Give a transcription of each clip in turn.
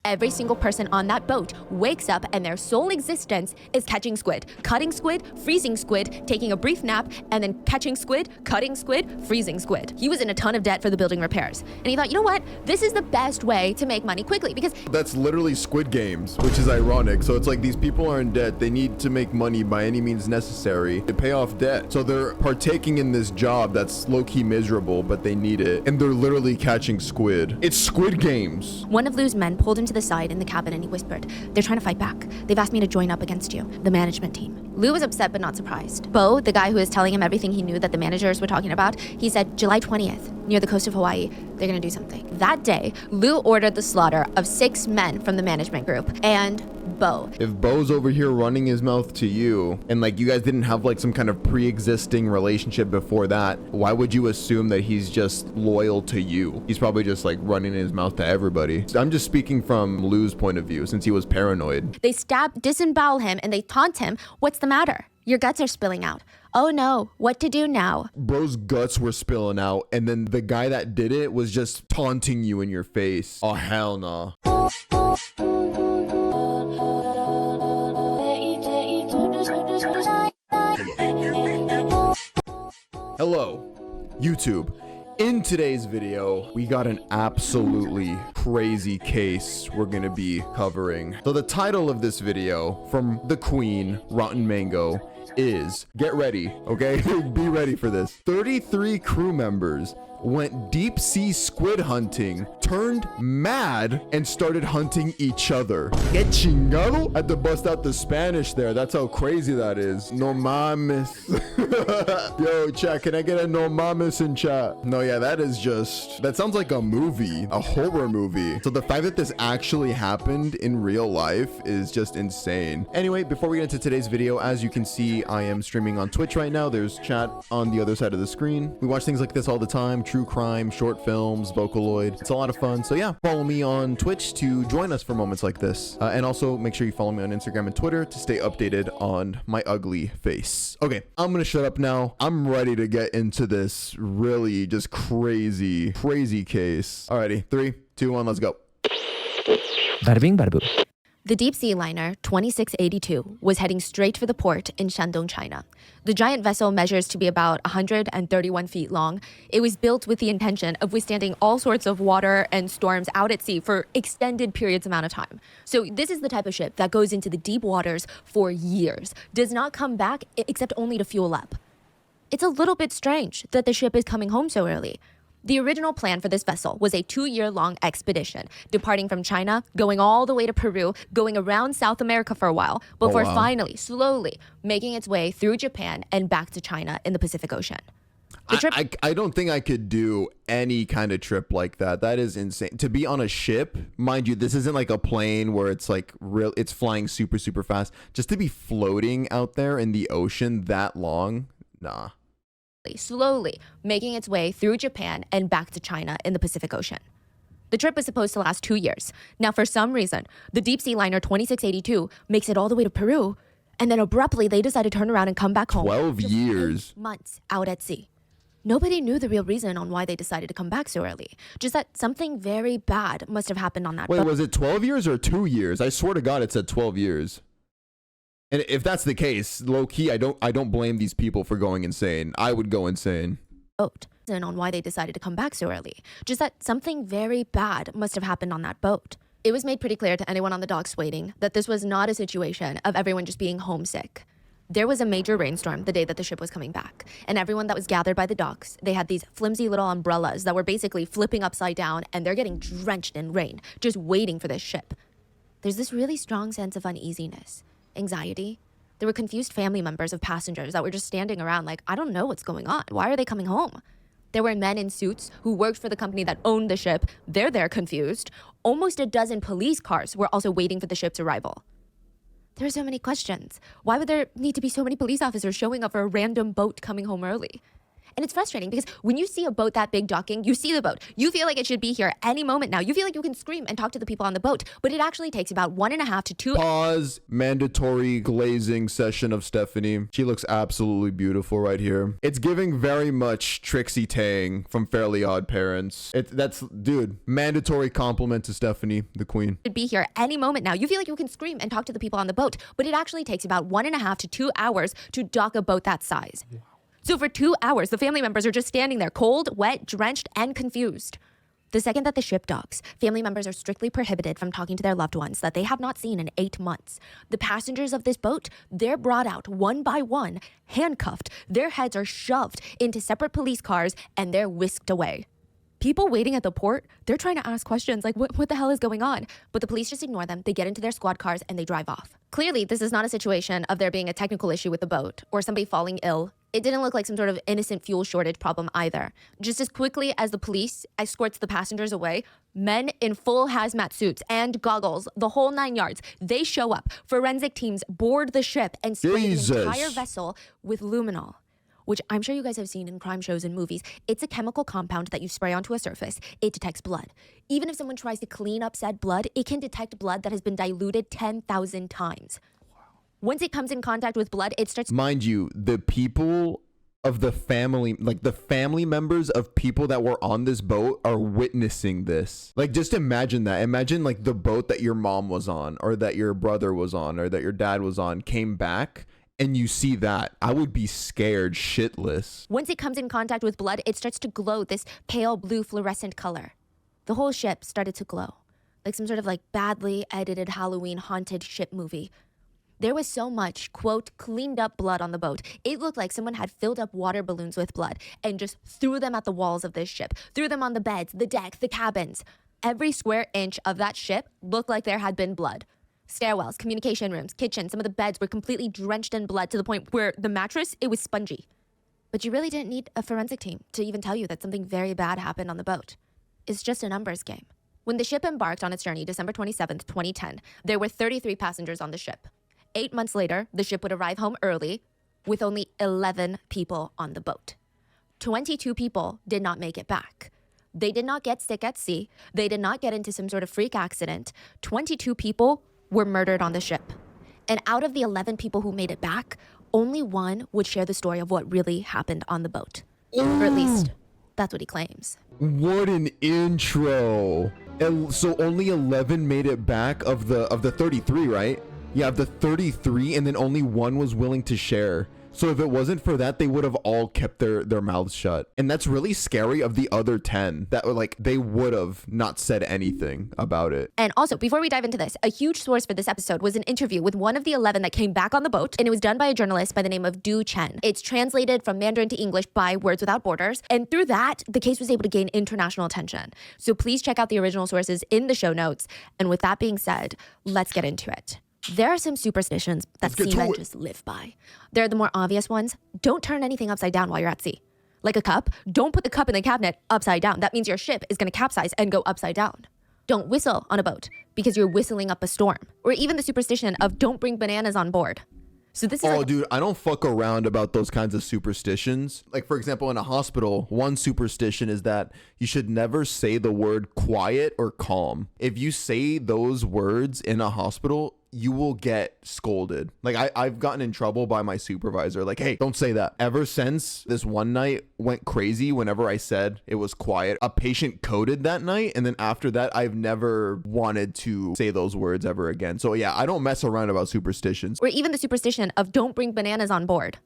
every single person on that boat wakes up and their sole existence is catching squid, cutting squid, freezing squid, taking a brief nap, and then catching squid, cutting squid, freezing squid. He was in a ton of debt for the building repairs. And he thought, you know what? This is the best way to make money quickly because that's literally Squid Games, which is ironic. So it's like these people are in debt. They need to make money by any means necessary to pay off debt. So they're partaking in this job that's low-key miserable, but they need it. And they're literally catching squid. It's Squid Games. One of Lou's men pulled him to the side in the cabin and he whispered, they're trying to fight back. They've asked me to join up against you, the management team. Lou was upset but not surprised. Bo, the guy who was telling him everything he knew that the managers were talking about, he said July 20th, near the coast of Hawaii, they're gonna do something. That day, Lou ordered the slaughter of 6 men from the management group and Bo. If Bo's over here running his mouth to you and like you guys didn't have like some kind of pre-existing relationship before that, why would you assume that he's just loyal to you? He's probably just like running his mouth to everybody. I'm just speaking from Lou's point of view since he was paranoid. They disembowel him and they taunt him. What's the matter? Your guts are spilling out. Oh no, what to do now? Bro's guts were spilling out and then the guy that did it was just taunting you in your face. Oh hell no. Hello, YouTube. In today's video, we got an absolutely crazy case we're gonna be covering. So the title of this video from the Queen, Rotten Mango, is, get ready, okay? Be ready for this. 33 crew members went deep sea squid hunting, turned mad, and started hunting each other. Que chingado? I had to bust out the Spanish there. That's how crazy that is. No mames. Yo, chat, can I get a no mames in chat? No, yeah, that sounds like a movie, a horror movie. So the fact that this actually happened in real life is just insane. Anyway, before we get into today's video, as you can see, I am streaming on Twitch right now. There's chat on the other side of the screen. We watch things like this all the time. True crime, short films, Vocaloid. It's a lot of fun. So yeah, follow me on Twitch to join us for moments like this. And also make sure you follow me on Instagram and Twitter to stay updated on my ugly face. Okay, I'm gonna shut up now. I'm ready to get into this really just crazy case. Alrighty, 3, 2, 1, let's go. Bada bing, bada boom. The deep sea liner 2682 was heading straight for the port in Shandong, China. The giant vessel measures to be about 131 feet long. It was built with the intention of withstanding all sorts of water and storms out at sea for extended periods amount of time. So this is the type of ship that goes into the deep waters for years, does not come back except only to fuel up. It's a little bit strange that the ship is coming home so early. The original plan for this vessel was a 2-year-long expedition, departing from China, going all the way to Peru, going around South America for a while, before finally, slowly, making its way through Japan and back to China in the Pacific Ocean. I don't think I could do any kind of trip like that. That is insane. To be on a ship, mind you, this isn't like a plane where it's like it's flying super fast. Just to be floating out there in the ocean that long, nah. Slowly making its way through Japan and back to China in the Pacific Ocean. The trip was supposed to last 2 years. Now, for some reason, the deep sea liner 2682 makes it all the way to Peru, and then abruptly they decide to turn around and come back home. 12 years. 8 months out at sea. Nobody knew the real reason on why they decided to come back so early. Just that something very bad must have happened on that boat. Wait, was it 12 years or 2 years? I swear to God, it said 12 years. And if that's the case, low key, I don't blame these people for going insane. I would go insane. On why they decided to come back so early. Just that something very bad must have happened on that boat. It was made pretty clear to anyone on the docks waiting that this was not a situation of everyone just being homesick. There was a major rainstorm the day that the ship was coming back, and everyone that was gathered by the docks, they had these flimsy little umbrellas that were basically flipping upside down, and they're getting drenched in rain, just waiting for this ship. There's this really strong sense of uneasiness. Anxiety. There were confused family members of passengers that were just standing around like, I don't know what's going on. Why are they coming home? There were men in suits who worked for the company that owned the ship. They're there confused. Almost a dozen police cars were also waiting for the ship's arrival. There are so many questions. Why would there need to be so many police officers showing up for a random boat coming home early? And it's frustrating because when you see a boat that big docking, you see the boat. You feel like it should be here any moment now. You feel like you can scream and talk to the people on the boat, but it actually takes about 1.5 to 2 Pause. Mandatory glazing session of Stephanie. She looks absolutely beautiful right here. It's giving very much Trixie Tang from Fairly Odd Parents. Dude, mandatory compliment to Stephanie, the queen. Should be here any moment now. You feel like you can scream and talk to the people on the boat, but it actually takes about 1.5 to 2 hours to dock a boat that size. Wow. So for 2 hours, the family members are just standing there, cold, wet, drenched, and confused. The second that the ship docks, family members are strictly prohibited from talking to their loved ones that they have not seen in 8 months. The passengers of this boat, they're brought out one by one, handcuffed. Their heads are shoved into separate police cars, and they're whisked away. People waiting at the port, they're trying to ask questions like, what the hell is going on? But the police just ignore them. They get into their squad cars and they drive off. Clearly, this is not a situation of there being a technical issue with the boat or somebody falling ill. It didn't look like some sort of innocent fuel shortage problem either. Just as quickly as the police escorts the passengers away, men in full hazmat suits and goggles, the whole 9 yards, they show up. Forensic teams board the ship and spray the entire vessel with luminol, which I'm sure you guys have seen in crime shows and movies. It's a chemical compound that you spray onto a surface. It detects blood. Even if someone tries to clean up said blood, it can detect blood that has been diluted 10,000 times. Wow. Once it comes in contact with blood, it starts... Mind you, the people of the family, like the family members of people that were on this boat are witnessing this. Like, just imagine that. Imagine like the boat that your mom was on, or that your brother was on, or that your dad was on, came back, and you see that. I would be scared shitless. Once it comes in contact with blood, it starts to glow this pale blue fluorescent color. The whole ship started to glow, like some sort of like badly edited Halloween haunted ship movie. There was so much, quote, cleaned up blood on the boat. It looked like someone had filled up water balloons with blood and just threw them at the walls of this ship, threw them on the beds, the deck, the cabins. Every square inch of that ship looked like there had been blood. Stairwells, communication rooms, kitchen, some of the beds were completely drenched in blood to the point where the mattress, it was spongy. But you really didn't need a forensic team to even tell you that something very bad happened on the boat. It's just a numbers game. When the ship embarked on its journey, December 27th, 2010, there were 33 passengers on the ship. 8 months later, the ship would arrive home early with only 11 people on the boat. 22 people did not make it back. They did not get sick at sea. They did not get into some sort of freak accident. 22 people were murdered on the ship. And out of the 11 people who made it back, only one would share the story of what really happened on the boat. Or at least, that's what he claims. What an intro. So only 11 made it back of the 33, right? Yeah, of the 33, and then only one was willing to share. So if it wasn't for that, they would have all kept their mouths shut. And that's really scary of the other 10 that were like, they would have not said anything about it. And also, before we dive into this, a huge source for this episode was an interview with one of the 11 that came back on the boat, and it was done by a journalist by the name of Du Chen. It's translated from Mandarin to English by Words Without Borders, and through that, the case was able to gain international attention. So please check out the original sources in the show notes. And with that being said, let's get into it. There are some superstitions that seamen just live by. There are the more obvious ones. Don't turn anything upside down while you're at sea. Like a cup, don't put the cup in the cabinet upside down. That means your ship is going to capsize and go upside down. Don't whistle on a boat because you're whistling up a storm. Or even the superstition of don't bring bananas on board. So this is dude, I don't fuck around about those kinds of superstitions. Like, for example, in a hospital, one superstition is that you should never say the word quiet or calm. If you say those words in a hospital, you will get scolded. Like, I've gotten in trouble by my supervisor. Like, hey, don't say that. Ever since this one night went crazy whenever I said it was quiet, a patient coded that night. And then after that, I've never wanted to say those words ever again. So yeah, I don't mess around about superstitions. Or even the superstition of don't bring bananas on board.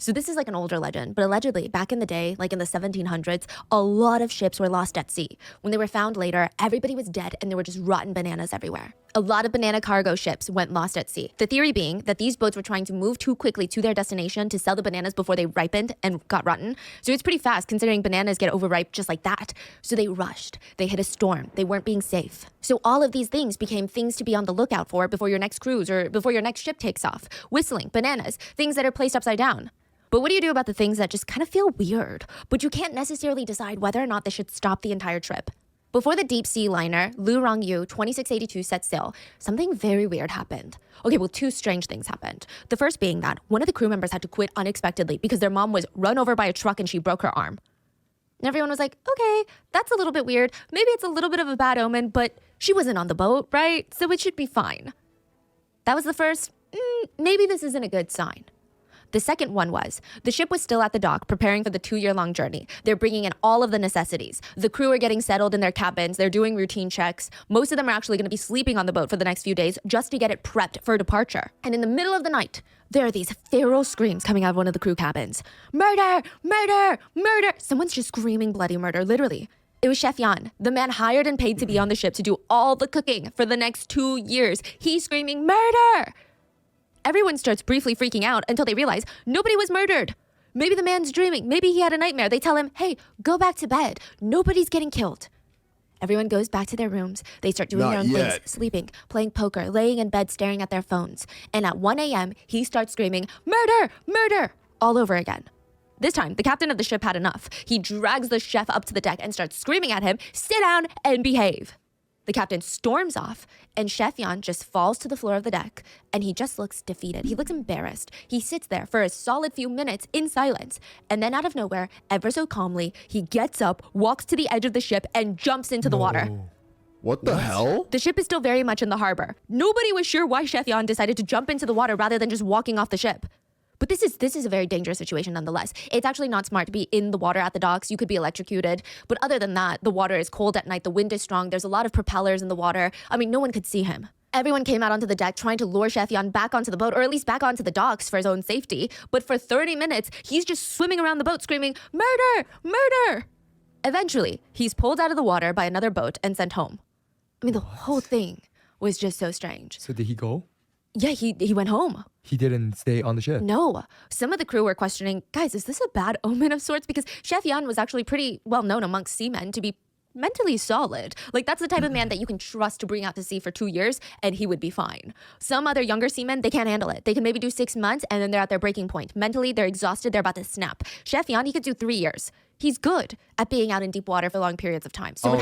So this is like an older legend, but allegedly back in the day, like in the 1700s, a lot of ships were lost at sea. When they were found later, everybody was dead and there were just rotten bananas everywhere. A lot of banana cargo ships went lost at sea. The theory being that these boats were trying to move too quickly to their destination to sell the bananas before they ripened and got rotten. So it's pretty fast considering bananas get overripe just like that. So they rushed. They hit a storm. They weren't being safe. So all of these things became things to be on the lookout for before your next cruise or before your next ship takes off. Whistling, bananas, things that are placed upside down. But what do you do about the things that just kind of feel weird, but you can't necessarily decide whether or not they should stop the entire trip? Before the deep sea liner Lu Rongyu 2682 set sail, something very weird happened. Okay, well, two strange things happened. The first being that one of the crew members had to quit unexpectedly because their mom was run over by a truck and she broke her arm. And everyone was like, okay, that's a little bit weird. Maybe it's a little bit of a bad omen, but she wasn't on the boat, right? So it should be fine. That was the first, maybe this isn't a good sign. The second one was, the ship was still at the dock preparing for the 2-year-long journey. They're bringing in all of the necessities. The crew are getting settled in their cabins. They're doing routine checks. Most of them are actually going to be sleeping on the boat for the next few days just to get it prepped for departure. And in the middle of the night, there are these feral screams coming out of one of the crew cabins. Murder! Murder! Murder! Someone's just screaming bloody murder, literally. It was Chef Yan, the man hired and paid to be on the ship to do all the cooking for the next 2 years. He's screaming, murder! Everyone starts briefly freaking out until they realize nobody was murdered. Maybe the man's dreaming. Maybe he had a nightmare. They tell him, hey, go back to bed. Nobody's getting killed. Everyone goes back to their rooms. They start doing their own things, sleeping, playing poker, laying in bed, staring at their phones. And at 1 a.m., he starts screaming, murder, murder, all over again. This time, the captain of the ship had enough. He drags the chef up to the deck and starts screaming at him, sit down and behave. The captain storms off, and Chef Yan just falls to the floor of the deck, and he just looks defeated. He looks embarrassed. He sits there for a solid few minutes in silence, and then out of nowhere, ever so calmly, he gets up, walks to the edge of the ship, and jumps into the water. What the hell? The ship is still very much in the harbor. Nobody was sure why Chef Yan decided to jump into the water rather than just walking off the ship. But this is a very dangerous situation nonetheless. It's actually not smart to be in the water at the docks. You could be electrocuted. But other than that, the water is cold at night. The wind is strong. There's a lot of propellers in the water. I mean, no one could see him. Everyone came out onto the deck trying to lure Chef Yan back onto the boat, or at least back onto the docks for his own safety. But for 30 minutes, he's just swimming around the boat screaming, murder, murder. Eventually, he's pulled out of the water by another boat and sent home. I mean, the whole thing was just so strange. So did he go? Yeah, he went home. He didn't stay on the ship? No. Some of the crew were questioning, guys, is this a bad omen of sorts? Because Chef Yan was actually pretty well known amongst seamen to be mentally solid. Like, that's the type of man that you can trust to bring out to sea for 2 years and he would be fine. Some other younger seamen, they can't handle it. They can maybe do 6 months and then they're at their breaking point. Mentally, they're exhausted. They're about to snap. Chef Yan, he could do 3 years. He's good at being out in deep water for long periods of time. So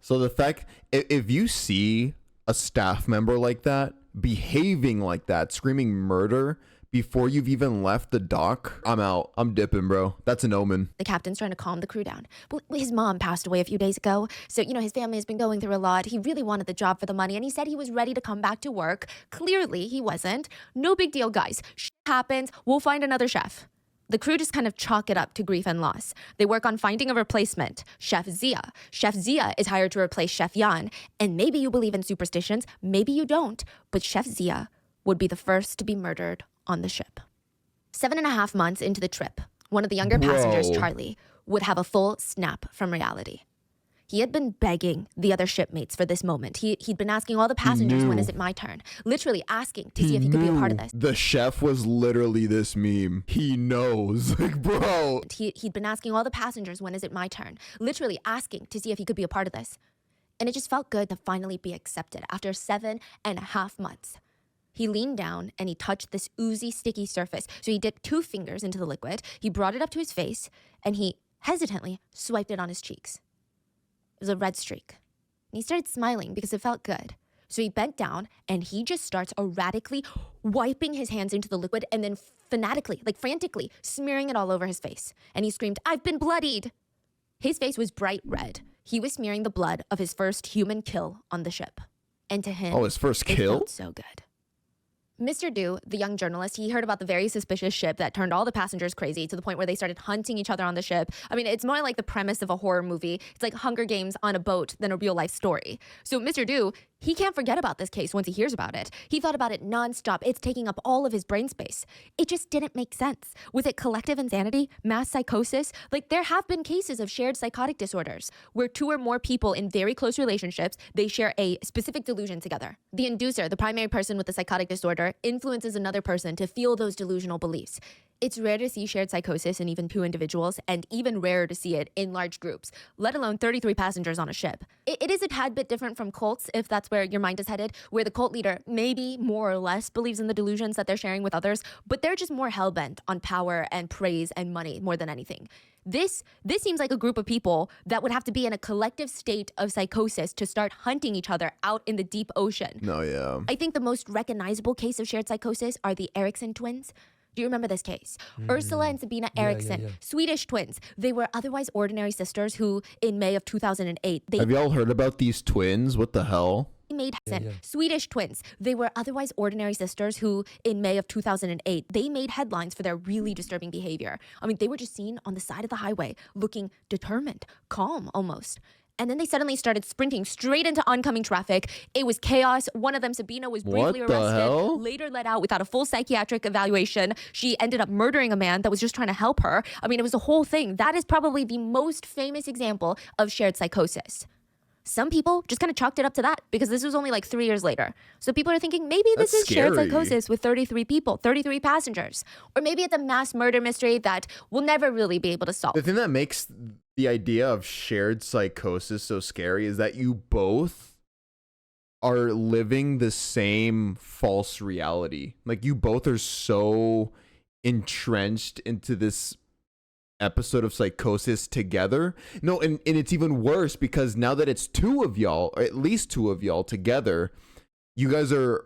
So the fact, if you see a staff member like that, behaving like that, screaming murder before you've even left the dock, I'm out. I'm dipping, bro. That's an omen. The captain's trying to calm the crew down. Well, his mom passed away a few days ago. So, his family has been going through a lot. He really wanted the job for the money and he said he was ready to come back to work. Clearly, he wasn't. No big deal, guys. Shit happens. We'll find another chef. The crew just kind of chalk it up to grief and loss. They work on finding a replacement, Chef Zia. Chef Zia is hired to replace Chef Yan. And maybe you believe in superstitions, maybe you don't, but Chef Zia would be the first to be murdered on the ship. 7.5 months into the trip, one of the younger passengers, Charlie, would have a full snap from reality. He had been begging the other shipmates for this moment. He'd been asking all the passengers, when is it my turn? Literally asking to see if he could be a part of this. The chef was literally this meme. He knows. Like, bro. He'd been asking all the passengers, when is it my turn? Literally asking to see if he could be a part of this. And it just felt good to finally be accepted after 7.5 months. He leaned down and he touched this oozy, sticky surface. So he dipped 2 fingers into the liquid. He brought it up to his face and he hesitantly swiped it on his cheeks. It was a red streak. And he started smiling because it felt good. So he bent down and he just starts erratically wiping his hands into the liquid and then frantically smearing it all over his face. And he screamed, "I've been bloodied." His face was bright red. He was smearing the blood of his first human kill on the ship. And to him, his first it kill? felt so good. Mr. Du, the young journalist, he heard about the very suspicious ship that turned all the passengers crazy to the point where they started hunting each other on the ship. I mean, it's more like the premise of a horror movie. It's like Hunger Games on a boat than a real life story. So Mr. Du, he can't forget about this case once he hears about it. He thought about it nonstop. It's taking up all of his brain space. It just didn't make sense. Was it collective insanity, mass psychosis? Like, there have been cases of shared psychotic disorders where 2 or more people in very close relationships, they share a specific delusion together. The inducer, the primary person with the psychotic disorder, influences another person to feel those delusional beliefs. It's rare to see shared psychosis in even two individuals, and even rarer to see it in large groups, let alone 33 passengers on a ship. It is a tad bit different from cults, if that's where your mind is headed, where the cult leader maybe more or less believes in the delusions that they're sharing with others, but they're just more hell-bent on power and praise and money more than anything. This seems like a group of people that would have to be in a collective state of psychosis to start hunting each other out in the deep ocean. No, yeah. I think the most recognizable case of shared psychosis are the Eriksson twins. Do you remember this case? Ursula and Sabina Eriksson, Swedish twins. They were otherwise ordinary sisters who, in May of 2008, Have y'all heard about these twins? What the hell? made Swedish twins. They were otherwise ordinary sisters who, in May of 2008, they made headlines for their really disturbing behavior. I mean, they were just seen on the side of the highway, looking determined, calm almost. And then they suddenly started sprinting straight into oncoming traffic. It was chaos. One of them, Sabina, was briefly arrested, later let out without a full psychiatric evaluation. She ended up murdering a man that was just trying to help her. I mean, it was a whole thing. That is probably the most famous example of shared psychosis. Some people just kind of chalked it up to that because this was only like 3 years later. So people are thinking maybe this is shared psychosis with 33 people, 33 passengers. Or maybe it's a mass murder mystery that we'll never really be able to solve. The thing that makes the idea of shared psychosis so scary is that you both are living the same false reality. Like, you both are so entrenched into this episode of psychosis together. No, and it's even worse because now that it's two of y'all, or at least two of y'all together, you guys are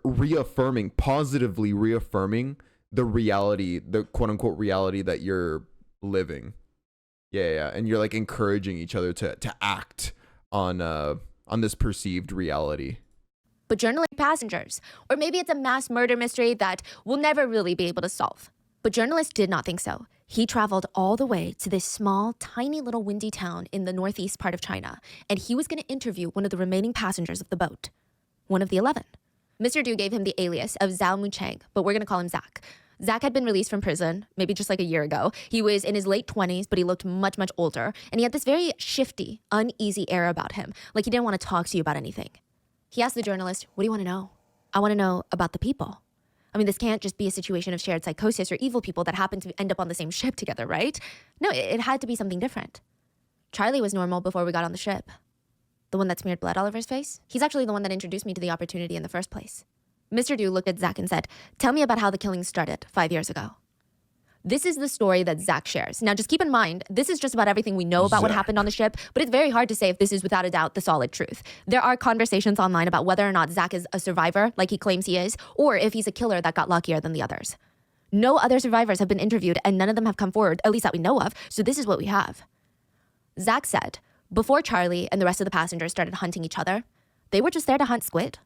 positively reaffirming the reality, the quote unquote reality that you're living. Yeah. And you're like encouraging each other to act on this perceived reality. But journalistic passengers, or maybe it's a mass murder mystery that we'll never really be able to solve. But journalists did not think so. He traveled all the way to this small, tiny little windy town in the northeast part of China, and he was going to interview one of the remaining passengers of the boat, one of the 11. Mr. Du gave him the alias of Zhao Mucheng, but we're going to call him Zach. Zach had been released from prison, maybe just like a year ago. He was in his late 20s, but he looked much, much older, and he had this very shifty, uneasy air about him, like he didn't want to talk to you about anything. He asked the journalist, "What do you want to know?" "I want to know about the people." I mean, this can't just be a situation of shared psychosis or evil people that happen to end up on the same ship together, right? No, it had to be something different. Charlie was normal before we got on the ship. The one that smeared blood all over his face? He's actually the one that introduced me to the opportunity in the first place. Mr. Du looked at Zach and said, "Tell me about how the killings started 5 years ago." This is the story that Zach shares. Now, just keep in mind, this is just about everything we know about what happened on the ship, but it's very hard to say if this is without a doubt the solid truth. There are conversations online about whether or not Zach is a survivor, like he claims he is, or if he's a killer that got luckier than the others. No other survivors have been interviewed, and none of them have come forward, at least that we know of, so this is what we have. Zach said, before Charlie and the rest of the passengers started hunting each other, they were just there to hunt squid.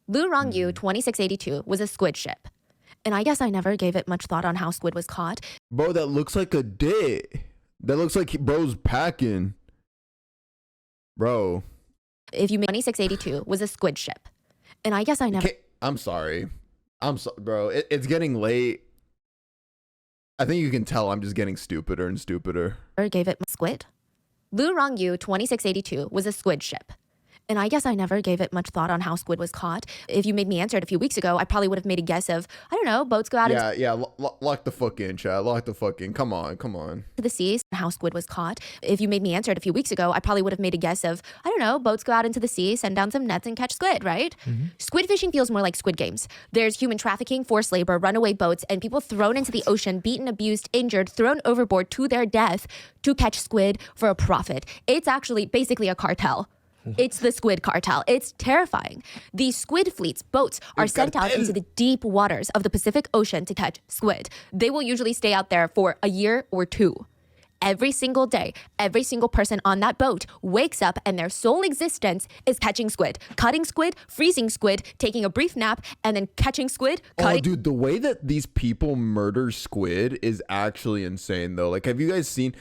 Lu Rongyu 2682 was a squid ship. And I guess I never gave it much thought on how squid was caught. Bro, that looks like a dick. That looks like bro's packing. Bro. If you make 2682 was a squid ship. And I guess I never... I'm sorry. Bro, it's getting late. I think you can tell I'm just getting stupider and stupider. Gave it squid. Lu Rongyu 2682 was a squid ship. And I guess I never gave it much thought on how squid was caught. If you made me answer it a few weeks ago, I probably would have made a guess of, I don't know, boats go out lock the fuck in, chat. Lock the fuck in. Come on. to the seas, how squid was caught. If you made me answer it a few weeks ago, I probably would have made a guess of, I don't know, boats go out into the sea, send down some nets and catch squid, right? Squid fishing feels more like Squid Games. There's human trafficking, forced labor, runaway boats, and people thrown into the ocean, beaten, abused, injured, thrown overboard to their death to catch squid for a profit. It's actually basically a cartel. It's the Squid Cartel. It's terrifying. These squid fleets, boats, are sent out into the deep waters of the Pacific Ocean to catch squid. They will usually stay out there for a year or two. Every single day, every single person on that boat wakes up and their sole existence is catching squid, cutting squid, freezing squid, taking a brief nap, and then catching squid. Oh, dude, the way that these people murder squid is actually insane, though. Like, have you guys seen...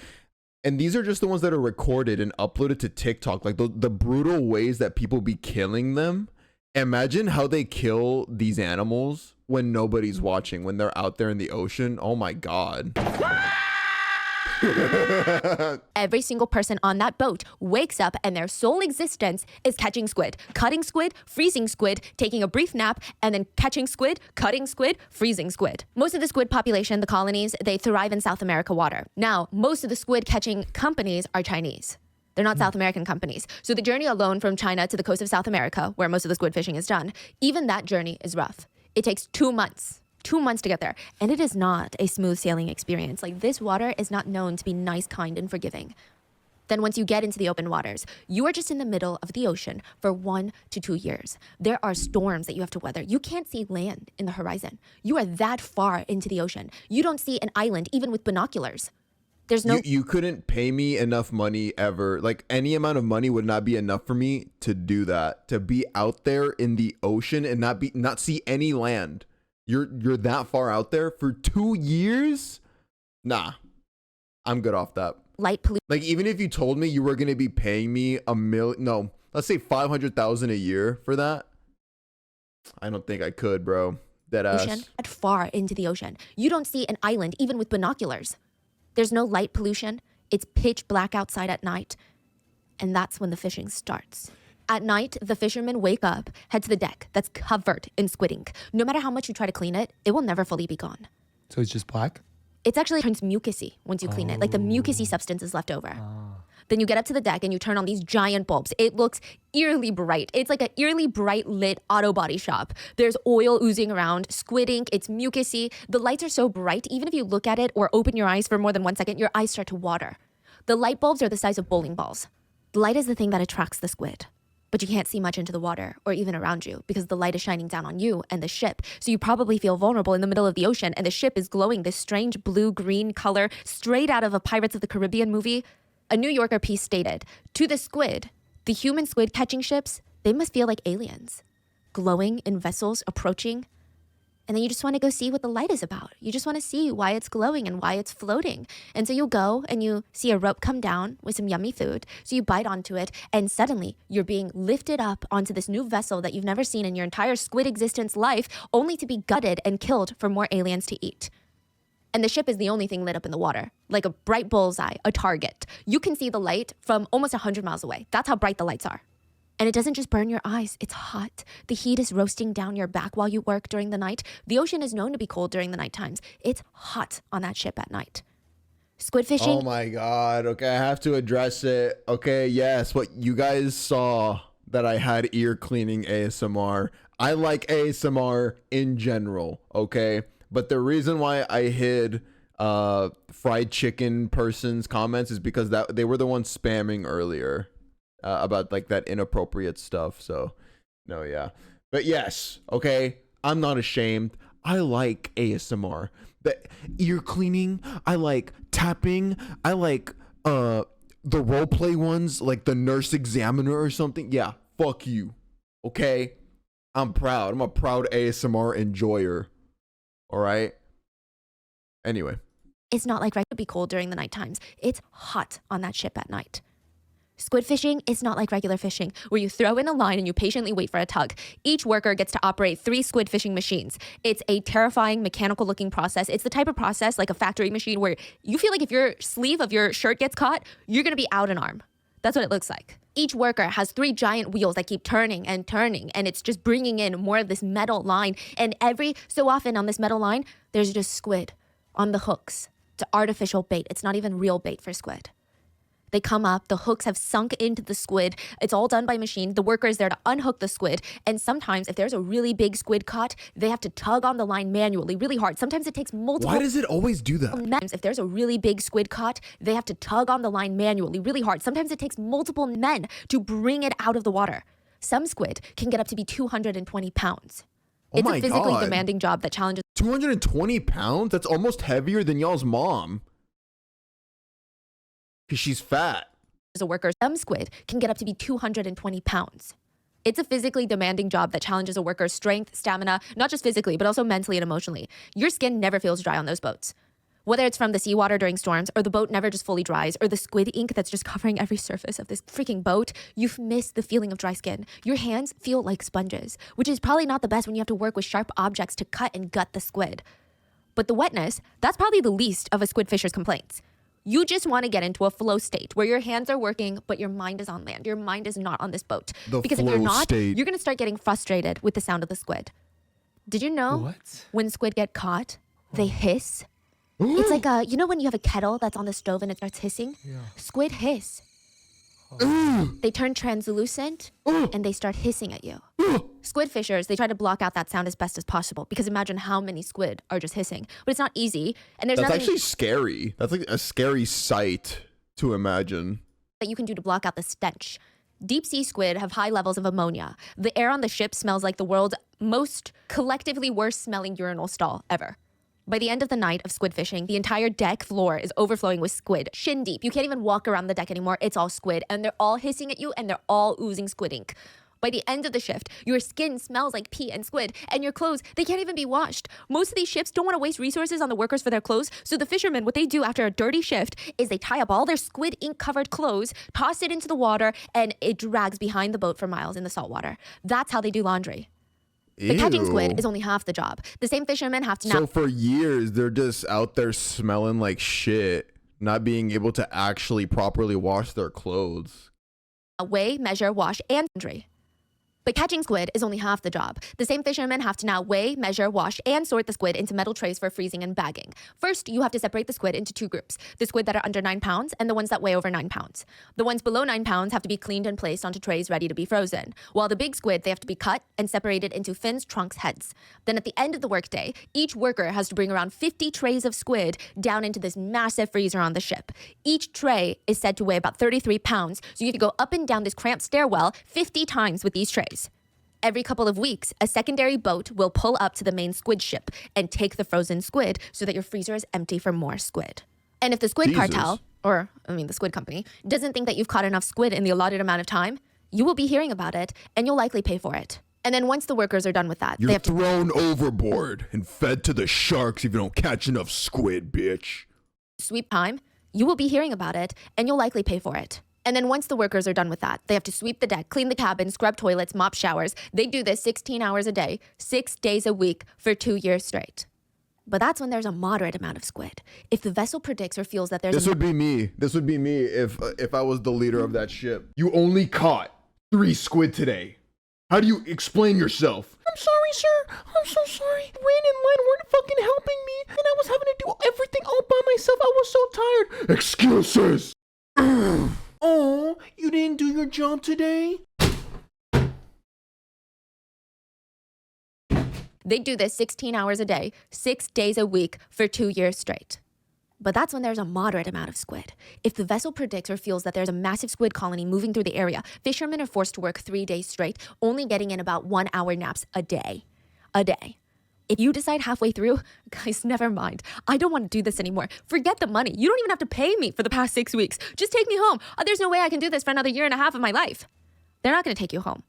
And these are just the ones that are recorded and uploaded to TikTok. Like the brutal ways that people be killing them. Imagine how they kill these animals when nobody's watching, when they're out there in the ocean. Oh my God. Every single person on that boat wakes up and their sole existence is catching squid, cutting squid, freezing squid, taking a brief nap, and then catching squid, cutting squid, freezing squid. Most of the squid population, the colonies, they thrive in South America water. Now, most of the squid catching companies are Chinese. They're not South American companies. So the journey alone from China to the coast of South America, where most of the squid fishing is done, even that journey is rough. It takes 2 months. 2 months to get there. And it is not a smooth sailing experience. Like, this water is not known to be nice, kind, and forgiving. Then once you get into the open waters, you are just in the middle of the ocean for 1 to 2 years. There are storms that you have to weather. You can't see land in the horizon. You are that far into the ocean. You don't see an island even with binoculars. There's no... You couldn't pay me enough money ever. Like, any amount of money would not be enough for me to do that. To be out there in the ocean and not see any land. You're that far out there for 2 years? Nah, I'm good off that. Light pollution. Like, even if you told me you were going to be paying me let's say 500,000 a year for that, I don't think I could, bro. Dead ass. That far into the ocean. You don't see an island even with binoculars. There's no light pollution. It's pitch black outside at night. And that's when the fishing starts. At night, the fishermen wake up, head to the deck that's covered in squid ink. No matter how much you try to clean it, it will never fully be gone. So it's just black? It's actually turns mucusy once you clean it. Like, the mucusy substance is left over. Then you get up to the deck and you turn on these giant bulbs. It looks eerily bright. It's like an eerily bright lit auto body shop. There's oil oozing around, squid ink, it's mucusy. The lights are so bright, even if you look at it or open your eyes for more than 1 second, your eyes start to water. The light bulbs are the size of bowling balls. The light is the thing that attracts the squid. But you can't see much into the water or even around you because the light is shining down on you and the ship. So you probably feel vulnerable in the middle of the ocean and the ship is glowing this strange blue-green color straight out of a Pirates of the Caribbean movie. A New Yorker piece stated, to the squid, the human squid catching ships, they must feel like aliens, glowing in vessels approaching. And then you just want to go see what the light is about. You just want to see why it's glowing and why it's floating. And so you'll go and you see a rope come down with some yummy food. So you bite onto it and suddenly you're being lifted up onto this new vessel that you've never seen in your entire squid existence life, only to be gutted and killed for more aliens to eat. And the ship is the only thing lit up in the water, like a bright bullseye, a target. You can see the light from almost 100 miles away. That's how bright the lights are. And it doesn't just burn your eyes, it's hot. The heat is roasting down your back while you work during the night. The ocean is known to be cold during the night times. It's hot on that ship at night. Squid fishing. Oh my God. Okay, I have to address it. Okay, yes, what you guys saw that I had ear cleaning ASMR. I like ASMR in general, okay? But the reason why I hid fried chicken person's comments is because that they were the ones spamming earlier. About like that inappropriate stuff. So no, yeah, but yes, okay, I'm not ashamed. I like ASMR, the ear cleaning, I like tapping, I like the role play ones, like the nurse examiner or something. Yeah, fuck you. Okay, I'm proud. I'm a proud ASMR enjoyer. All right, anyway, it's not like right to be cold during the night times. It's hot on that ship at night. Squid fishing is not like regular fishing, where you throw in a line and you patiently wait for a tug. Each worker gets to operate 3 squid fishing machines. It's a terrifying mechanical-looking process. It's the type of process like a factory machine where you feel like if your sleeve of your shirt gets caught, you're gonna be out an arm. That's what it looks like. Each worker has 3 giant wheels that keep turning, and it's just bringing in more of this metal line. And every so often on this metal line, there's just squid on the hooks. It's artificial bait. It's not even real bait for squid. They come up, the hooks have sunk into the squid. It's all done by machine. The worker is there to unhook the squid. And sometimes if there's a really big squid caught, they have to tug on the line manually, really hard. Sometimes it takes multiple... Why does it always do that? If there's a really big squid caught, they have to tug on the line manually, really hard. Sometimes it takes multiple men to bring it out of the water. Some squid can get up to be 220 pounds. It's a physically demanding job that challenges... 220 pounds? That's almost heavier than y'all's mom. Because she's fat. As a worker, some squid can get up to be 220 pounds. It's a physically demanding job that challenges a worker's strength, stamina, not just physically, but also mentally and emotionally. Your skin never feels dry on those boats. Whether it's from the seawater during storms, or the boat never just fully dries, or the squid ink that's just covering every surface of this freaking boat, you've missed the feeling of dry skin. Your hands feel like sponges, which is probably not the best when you have to work with sharp objects to cut and gut the squid. But the wetness, that's probably the least of a squid fisher's complaints. You just want to get into a flow state where your hands are working, but your mind is on land. Your mind is not on this boat. Because if you're not, you're going to start getting frustrated with the sound of the squid. Did you know when squid get caught, they hiss? It's like, you know when you have a kettle that's on the stove and it starts hissing? Yeah. Squid hiss. They turn translucent and they start hissing at you. Squid fishers, they try to block out that sound as best as possible because imagine how many squid are just hissing. But it's not easy. And there's That's nothing actually scary. That's like a scary sight to imagine. That you can do to block out the stench. Deep sea squid have high levels of ammonia. The air on the ship smells like the world's most collectively worst smelling urinal stall ever. By the end of the night of squid fishing, the entire deck floor is overflowing with squid, shin deep. You can't even walk around the deck anymore. It's all squid, and they're all hissing at you, and they're all oozing squid ink. By the end of the shift, your skin smells like pee and squid, and your clothes, they can't even be washed. Most of these ships don't want to waste resources on the workers for their clothes, so the fishermen, what they do after a dirty shift is they tie up all their squid ink-covered clothes, toss it into the water, and it drags behind the boat for miles in the salt water. That's how they do laundry. But catching squid is only half the job. The same fishermen have to now... So for years, they're just out there smelling like shit, not being able to actually properly wash their clothes. Weigh, measure, wash, and laundry. But catching squid is only half the job. The same fishermen have to now weigh, measure, wash, and sort the squid into metal trays for freezing and bagging. First, you have to separate the squid into two groups. The squid that are under 9 pounds and the ones that weigh over 9 pounds. The ones below 9 pounds have to be cleaned and placed onto trays ready to be frozen. While the big squid, they have to be cut and separated into fins, trunks, heads. Then at the end of the workday, each worker has to bring around 50 trays of squid down into this massive freezer on the ship. Each tray is said to weigh about 33 pounds, so you have to go up and down this cramped stairwell 50 times with these trays. Every couple of weeks, a secondary boat will pull up to the main squid ship and take the frozen squid so that your freezer is empty for more squid. And if the Squid Cartel, the squid company, doesn't think that you've caught enough squid in the allotted amount of time, you will be hearing about it and you'll likely pay for it. And then once the workers are done with that, they have to thrown overboard and fed to the sharks if you don't catch enough squid, bitch. Sweep time, you will be hearing about it and you'll likely pay for it. And then once the workers are done with that, they have to sweep the deck, clean the cabin, scrub toilets, mop showers. They do this 16 hours a day, 6 days a week for 2 years straight. But that's when there's a moderate amount of squid. If the vessel predicts or feels that there's This would be me if I was the leader of that ship. You only caught 3 squid today. How do you explain yourself? I'm sorry, sir. I'm so sorry. Rain and Len weren't fucking helping me, and I was having to do everything all by myself. I was so tired. Excuses! Oh, you didn't do your job today? They do this 16 hours a day, 6 days a week for 2 years straight. But that's when there's a moderate amount of squid. If the vessel predicts or feels that there's a massive squid colony moving through the area, fishermen are forced to work 3 days straight, only getting in about 1 hour naps a day. A day. If you decide halfway through, guys, never mind. I don't want to do this anymore. Forget the money. You don't even have to pay me for the past 6 weeks. Just take me home. There's no way I can do this for another 1.5 years of my life. They're not going to take you home.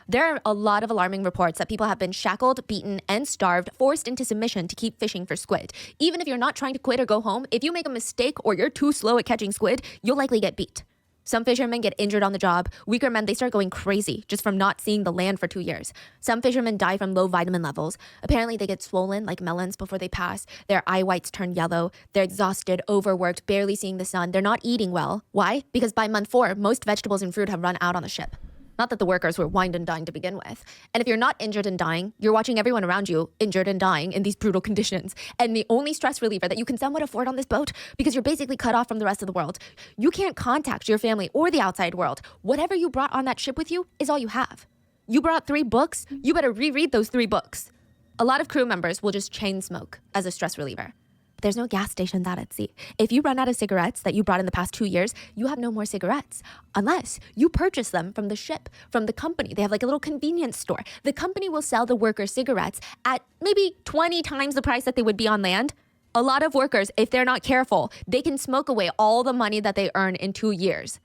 There are a lot of alarming reports that people have been shackled, beaten, and starved, forced into submission to keep fishing for squid. Even if you're not trying to quit or go home, if you make a mistake or you're too slow at catching squid, you'll likely get beat. Some fishermen get injured on the job. Weaker men, they start going crazy just from not seeing the land for 2 years. Some fishermen die from low vitamin levels. Apparently, they get swollen like melons before they pass. Their eye whites turn yellow. They're exhausted, overworked, barely seeing the sun. They're not eating well. Why? Because by month 4, most vegetables and fruit have run out on the ship. Not that the workers were wined and dined to begin with. And if you're not injured and dying, you're watching everyone around you injured and dying in these brutal conditions. And the only stress reliever that you can somewhat afford on this boat, because you're basically cut off from the rest of the world, you can't contact your family or the outside world. Whatever you brought on that ship with you is all you have. You brought 3 books, you better reread those 3 books. A lot of crew members will just chain smoke as a stress reliever. There's no gas stations out at sea. If you run out of cigarettes that you brought in the past 2 years, you have no more cigarettes. Unless you purchase them from the ship, from the company. They have like a little convenience store. The company will sell the workers cigarettes at maybe 20 times the price that they would be on land. A lot of workers, if they're not careful, they can smoke away all the money that they earn in 2 years.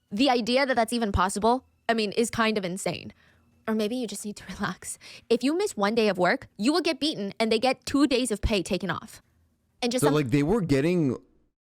The idea that that's even possible, is kind of insane. Or maybe you just need to relax. If you miss 1 day of work, you will get beaten and they get 2 days of pay taken off. And just so they were getting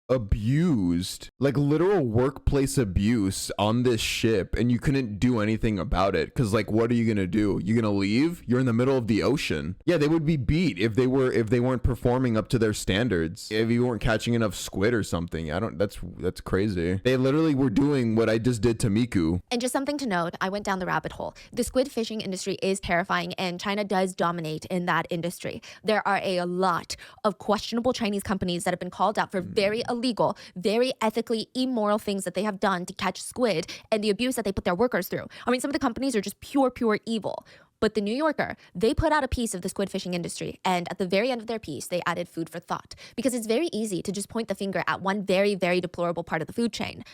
abused, like literal workplace abuse on this ship, and you couldn't do anything about it because like what are you gonna do? You gonna leave? You're in the middle of the ocean. Yeah, they would be beat if they weren't performing up to their standards, if you weren't catching enough squid or something. That's crazy. They literally were doing what I just did to Miku. And just something to note, I went down the rabbit hole. The squid fishing industry is terrifying, and China does dominate in that industry. There are a lot of questionable Chinese companies that have been called out for very illegal, very ethically immoral things that they have done to catch squid and the abuse that they put their workers through. I mean, some of the companies are just pure evil. But the New Yorker, they put out a piece of the squid fishing industry, and at the very end of their piece, they added food for thought, because it's very easy to just point the finger at one very deplorable part of the food chain.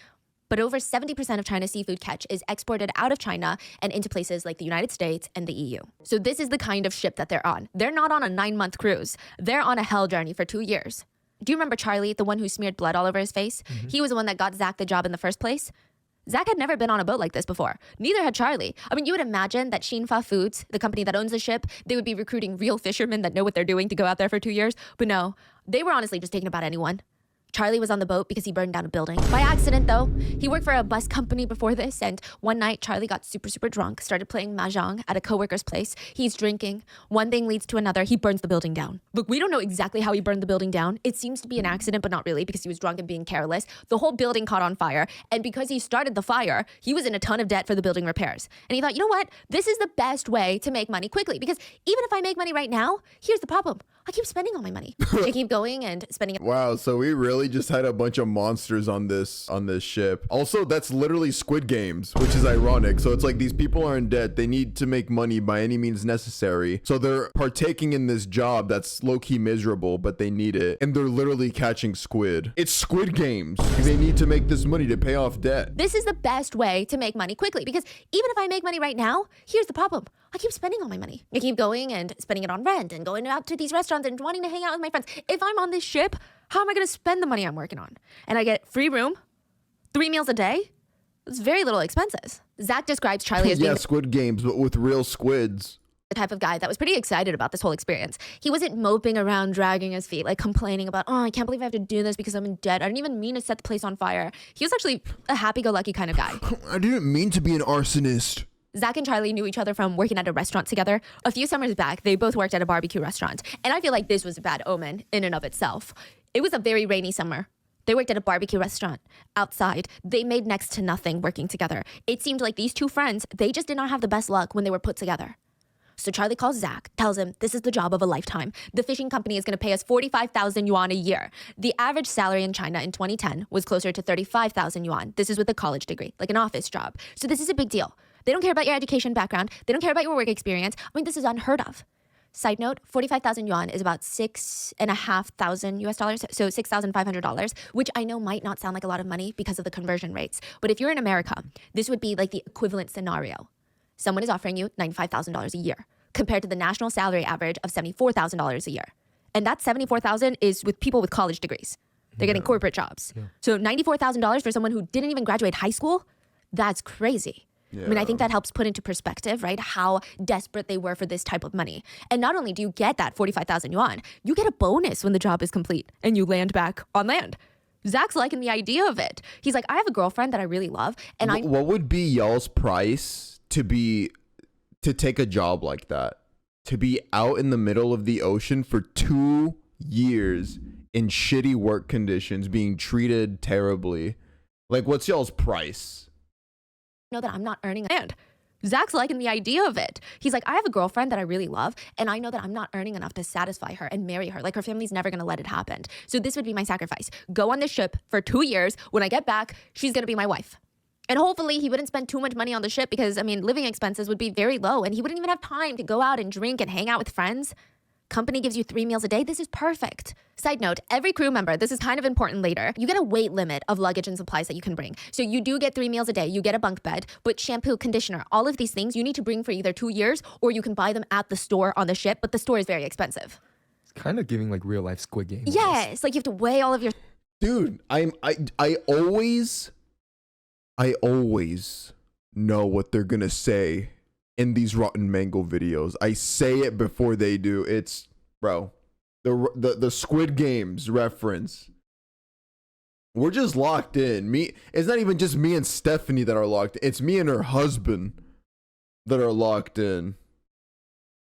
But over 70% of China's seafood catch is exported out of China and into places like the United States and the EU. So this is the kind of ship that they're on. They're not on a 9-month cruise. They're on a hell journey for 2 years. Do you remember Charlie, the one who smeared blood all over his face? He was the one that got Zach the job in the first place. Zach had never been on a boat like this before. Neither had Charlie. I mean, you would imagine that Xinfa Foods, the company that owns the ship, they would be recruiting real fishermen that know what they're doing to go out there for 2 years. But no, they were honestly just taking about anyone. Charlie was on the boat because he burned down a building. By accident, though. He worked for a bus company before this, and one night, Charlie got super drunk, started playing mahjong at a coworker's place. He's drinking. One thing leads to another. He burns the building down. Look, we don't know exactly how he burned the building down. It seems to be an accident, but not really, because he was drunk and being careless. The whole building caught on fire, and because he started the fire, he was in a ton of debt for the building repairs. And he thought, you know what? This is the best way to make money quickly, because even if I make money right now, here's the problem. I keep spending all my money. I keep going and spending it. Wow, so we really just had a bunch of monsters on this ship. Also, that's literally Squid Games, which is ironic. So it's like these people are in debt. They need to make money by any means necessary. So they're partaking in this job that's low-key miserable, but they need it. And they're literally catching squid. It's Squid Games. They need to make this money to pay off debt. This is the best way to make money quickly, because even if I make money right now, here's the problem. I keep spending all my money. I keep going and spending it on rent and going out to these restaurants and wanting to hang out with my friends. If I'm on this ship, how am I going to spend the money I'm working on? And I get free room, 3 meals a day. It's very little expenses. Zach describes Charlie as being Squid Games, but with real squids. The type of guy that was pretty excited about this whole experience. He wasn't moping around, dragging his feet, like complaining about, oh, I can't believe I have to do this because I'm in debt. I didn't even mean to set the place on fire. He was actually a happy-go-lucky kind of guy. I didn't mean to be an arsonist. Zach and Charlie knew each other from working at a restaurant together. A few summers back, they both worked at a barbecue restaurant. And I feel like this was a bad omen in and of itself. It was a very rainy summer. They worked at a barbecue restaurant outside. They made next to nothing working together. It seemed like these two friends, they just did not have the best luck when they were put together. So Charlie calls Zach, tells him this is the job of a lifetime. The fishing company is going to pay us 45,000 yuan a year. The average salary in China in 2010 was closer to 35,000 yuan. This is with a college degree, like an office job. So this is a big deal. They don't care about your education background. They don't care about your work experience. I mean, this is unheard of. Side note, 45,000 yuan is about $6,500 US dollars, so $6,500, which I know might not sound like a lot of money because of the conversion rates. But if you're in America, this would be like the equivalent scenario. Someone is offering you $95,000 a year compared to the national salary average of $74,000 a year. And that $74,000 is with people with college degrees. They're getting corporate jobs. Yeah. So $94,000 for someone who didn't even graduate high school, that's crazy. Yeah. I mean, I think that helps put into perspective, right, how desperate they were for this type of money. And not only do you get that 45,000 yuan, you get a bonus when the job is complete and you land back on land. Zach's liking the idea of it. He's like, I have a girlfriend that I really love. And what would be y'all's price to take a job like that? To be out in the middle of the ocean for 2 years in shitty work conditions, being treated terribly. Like, what's y'all's price? Know that I'm not earning and Zach's liking the idea of it. He's like, I have a girlfriend that I really love, and I know that I'm not earning enough to satisfy her and marry her. Like, her family's never gonna let it happen. So this would be my sacrifice. Go on this ship for 2 years. When I get back, she's gonna be my wife. And hopefully he wouldn't spend too much money on the ship because, I mean, living expenses would be very low and he wouldn't even have time to go out and drink and hang out with friends. Company gives you 3 meals a day. This is perfect. Side note, every crew member, this is kind of important later, you get a weight limit of luggage and supplies that you can bring. So you do get 3 meals a day, you get a bunk bed, but shampoo, conditioner, all of these things you need to bring for either 2 years or you can buy them at the store on the ship, but the store is very expensive. It's kind of giving like real life Squid Game. Yes, like you have to weigh all of your... Dude, I always know what they're gonna say in these Rotten Mango videos. I say it before they do. It's, bro, the Squid Games reference. We're just locked in. It's not even just me and Stephanie that are locked. It's me and her husband that are locked in.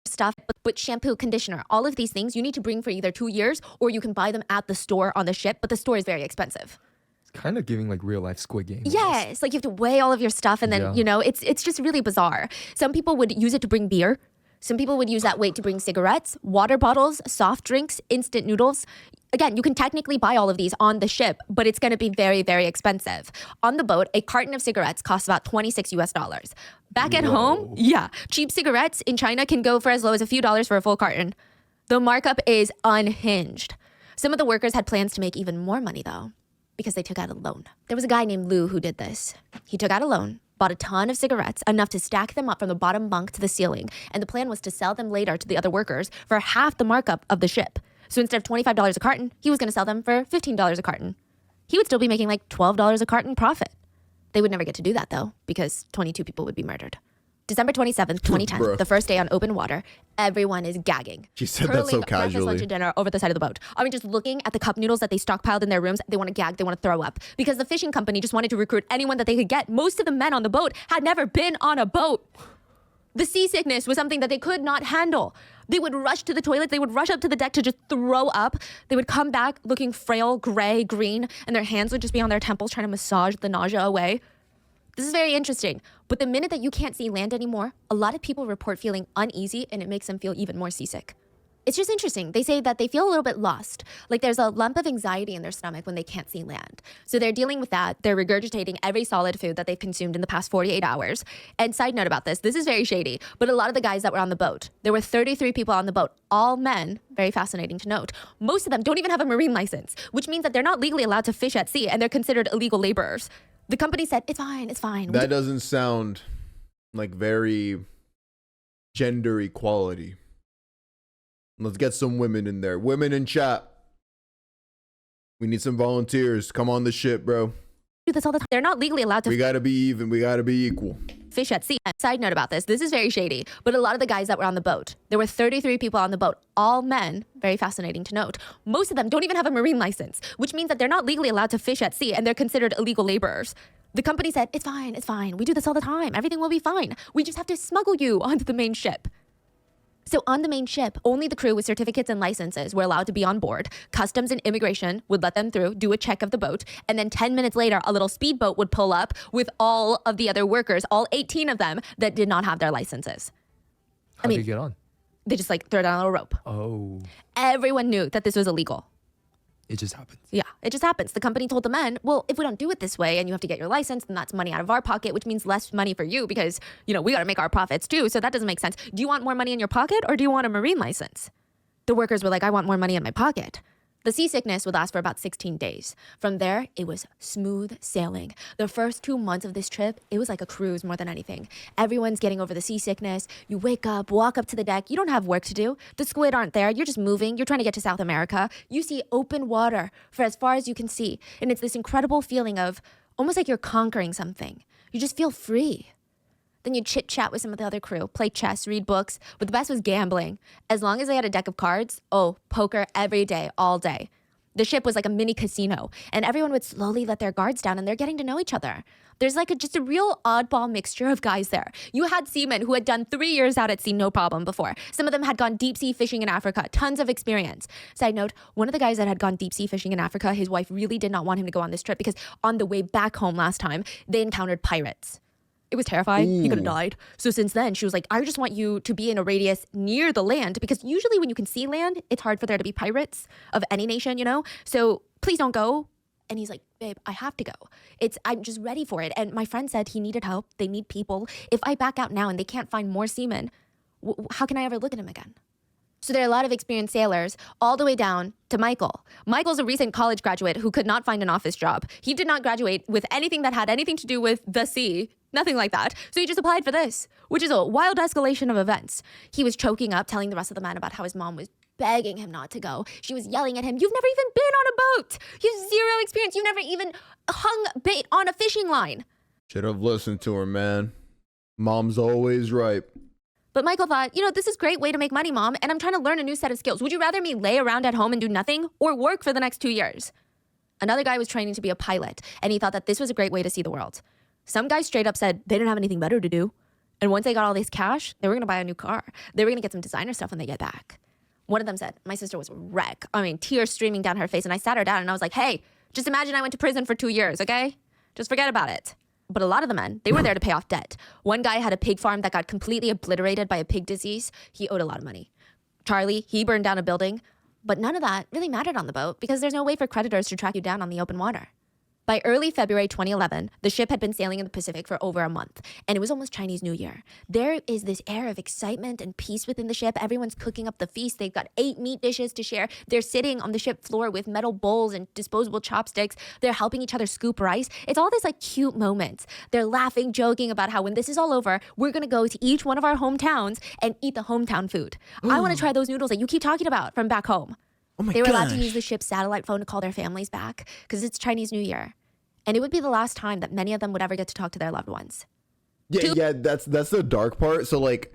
Stuff, but shampoo, conditioner, all of these things you need to bring for either 2 years or you can buy them at the store on the ship, but the store is very expensive. It's kind of giving like real life Squid Game. Yes, like you have to weigh all of your stuff and then, Yeah. you know, it's just really bizarre. Some people would use it to bring beer. Some people would use that weight to bring cigarettes, water bottles, soft drinks, instant noodles. Again, you can technically buy all of these on the ship, but it's going to be very, very expensive. On the boat, a carton of cigarettes costs about $26 US. Back at home, yeah, cheap cigarettes in China can go for as low as a few dollars for a full carton. The markup is unhinged. Some of the workers had plans to make even more money though, because they took out a loan. There was a guy named Lou who did this. He took out a loan, bought a ton of cigarettes, enough to stack them up from the bottom bunk to the ceiling, and the plan was to sell them later to the other workers for half the markup of the ship. So instead of $25 a carton, he was going to sell them for $15 a carton. He would still be making like $12 a carton profit. They would never get to do that though, because 22 people would be murdered. December 27th, 2010, Bruh. the first day on open water, everyone is gagging. She said that so Hurling breakfast, lunch, casually. and dinner over the side of the boat. I mean, just looking at the cup noodles that they stockpiled in their rooms, they want to gag, they want to throw up. Because the fishing company just wanted to recruit anyone that they could get. Most of the men on the boat had never been on a boat. The seasickness was something that they could not handle. They would rush to the toilet, they would rush up to the deck to just throw up. They would come back looking frail, gray, green, and their hands would just be on their temples trying to massage the nausea away. This is very interesting, but the minute that you can't see land anymore, a lot of people report feeling uneasy and it makes them feel even more seasick. It's just interesting. They say that they feel a little bit lost, like there's a lump of anxiety in their stomach when they can't see land. So they're dealing with that. They're regurgitating every solid food that they've consumed in the past 48 hours. And side note about this is very shady, but a lot of the guys that were on the boat, there were 33 people on the boat, all men, very fascinating to note. Most of them don't even have a marine license, which means that they're not legally allowed to fish at sea and they're considered illegal laborers. The company said, it's fine, it's fine. That doesn't sound like very gender equality. Let's get some women in there. Women in chat. We need some volunteers. Come on the ship, bro. Do this all the time. They're not legally allowed to We gotta be even. We gotta be equal. fish at sea. Side note about this is very shady, but a lot of the guys that were on the boat, there were 33 people on the boat, all men, very fascinating to note. Most of them don't even have a marine license, which means that they're not legally allowed to fish at sea and they're considered illegal laborers. The company said, it's fine, it's fine. We do this all the time. Everything will be fine. We just have to smuggle you onto the main ship. So on the main ship, only the crew with certificates and licenses were allowed to be on board. Customs and immigration would let them through, do a check of the boat, and then 10 minutes later, a little speedboat would pull up with all of the other workers, all 18 of them that did not have their licenses. How do you get on? They just like throw down a little rope. Oh, Everyone knew that this was illegal. it just happens. Yeah, it just happens. The company told the men, well, if we don't do it this way and you have to get your license, then that's money out of our pocket, which means less money for you because, you know, we got to make our profits too. So that doesn't make sense. Do you want more money in your pocket or do you want a marine license? The workers were like, I want more money in my pocket. The seasickness would last for about 16 days. From there, it was smooth sailing. The first 2 months of this trip, it was like a cruise more than anything. Everyone's getting over the seasickness. You wake up, walk up to the deck. You don't have work to do. The squid aren't there. You're just moving. You're trying to get to South America. You see open water for as far as you can see. And it's this incredible feeling of almost like you're conquering something. You just feel free. Then you'd chit-chat with some of the other crew, play chess, read books, but the best was gambling. As long as they had a deck of cards, poker every day, all day. The ship was like a mini casino, and everyone would slowly let their guards down, and they're getting to know each other. There's like just a real oddball mixture of guys there. You had seamen who had done 3 years out at sea, no problem before. Some of them had gone deep sea fishing in Africa, tons of experience. Side note, one of the guys that had gone deep sea fishing in Africa, his wife really did not want him to go on this trip because on the way back home last time, they encountered pirates. It was terrifying. He could have died. So since then, she was like, I just want you to be in a radius near the land because usually when you can see land, it's hard for there to be pirates of any nation, you know? So please don't go. And he's like, babe, I have to go. I'm just ready for it. And my friend said he needed help. They need people. If I back out now and they can't find more seamen, how can I ever look at him again? So there are a lot of experienced sailors all the way down to Michael. Michael's a recent college graduate who could not find an office job. He did not graduate with anything that had anything to do with the sea. Nothing like that. So he just applied for this, which is a wild escalation of events. He was choking up, telling the rest of the men about how his mom was begging him not to go. She was yelling at him, you've never even been on a boat. You have zero experience. You've never even hung bait on a fishing line. Should have listened to her, man. Mom's always right. But Michael thought, this is a great way to make money, Mom, and I'm trying to learn a new set of skills. Would you rather me lay around at home and do nothing or work for the next 2 years? Another guy was training to be a pilot, and he thought that this was a great way to see the world. Some guys straight up said they didn't have anything better to do. And once they got all this cash, they were gonna buy a new car. They were gonna get some designer stuff when they get back. One of them said, my sister was a wreck. I mean, tears streaming down her face, and I sat her down and I was like, hey, just imagine I went to prison for 2 years, okay? Just forget about it. But a lot of the men, they were there to pay off debt. One guy had a pig farm that got completely obliterated by a pig disease. He owed a lot of money. Charlie, he burned down a building. But none of that really mattered on the boat because there's no way for creditors to track you down on the open water. By early February 2011, the ship had been sailing in the Pacific for over a month, and it was almost Chinese New Year. There is this air of excitement and peace within the ship. Everyone's cooking up the feast. They've got 8 meat dishes to share. They're sitting on the ship floor with metal bowls and disposable chopsticks. They're helping each other scoop rice. It's all this like cute moments. They're laughing, joking about how when this is all over, we're gonna go to each one of our hometowns and eat the hometown food. I wanna try those noodles that you keep talking about from back home. Oh my They were allowed to gosh. use the ship's satellite phone to call their families back because it's Chinese New Year. And it would be the last time that many of them would ever get to talk to their loved ones. Yeah, that's the dark part. So like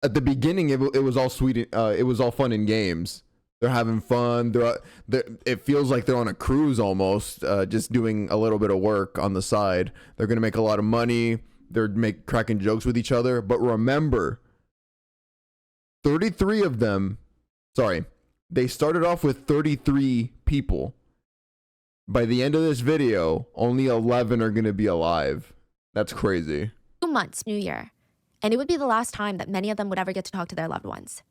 at the beginning, it was all sweet. It was all fun and games. They're having fun. It feels like they're on a cruise almost, just doing a little bit of work on the side. They're gonna make a lot of money. They're cracking jokes with each other. But remember, 33 of them. Sorry, they started off with 33 people. By the end of this video, only 11 are gonna be alive. That's crazy. 2 months, New Year. And it would be the last time that many of them would ever get to talk to their loved ones.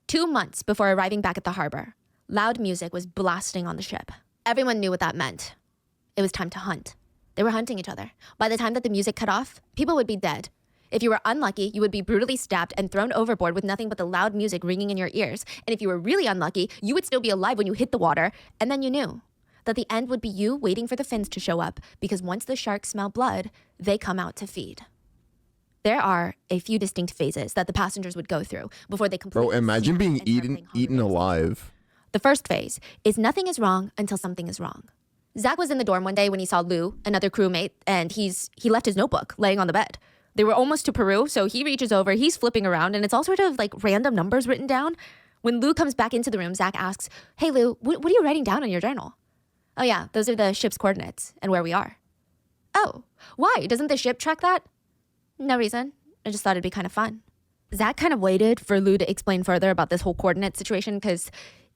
2 months before arriving back at the harbor, loud music was blasting on the ship. Everyone knew what that meant. It was time to hunt. They were hunting each other. By the time that the music cut off, people would be dead. If you were unlucky, you would be brutally stabbed and thrown overboard with nothing but the loud music ringing in your ears. And if you were really unlucky, you would still be alive when you hit the water, and then you knew that the end would be you waiting for the fins to show up, because once the sharks smell blood, they come out to feed. There are a few distinct phases that the passengers would go through before they completely. Bro, imagine snap being and start playing eaten holidays. alive. The first phase is nothing is wrong until something is wrong. Zach was in the dorm one day when he saw Lou, another crewmate, and he left his notebook laying on the bed. They were almost to Peru, so he reaches over, he's flipping around, and it's all sort of like random numbers written down. When Lou comes back into the room, Zach asks, hey Lou, what are you writing down in your journal? Oh yeah, those are the ship's coordinates and where we are. Oh, why? Doesn't the ship track that? No reason. I just thought it'd be kind of fun. Zach kind of waited for Lou to explain further about this whole coordinate situation because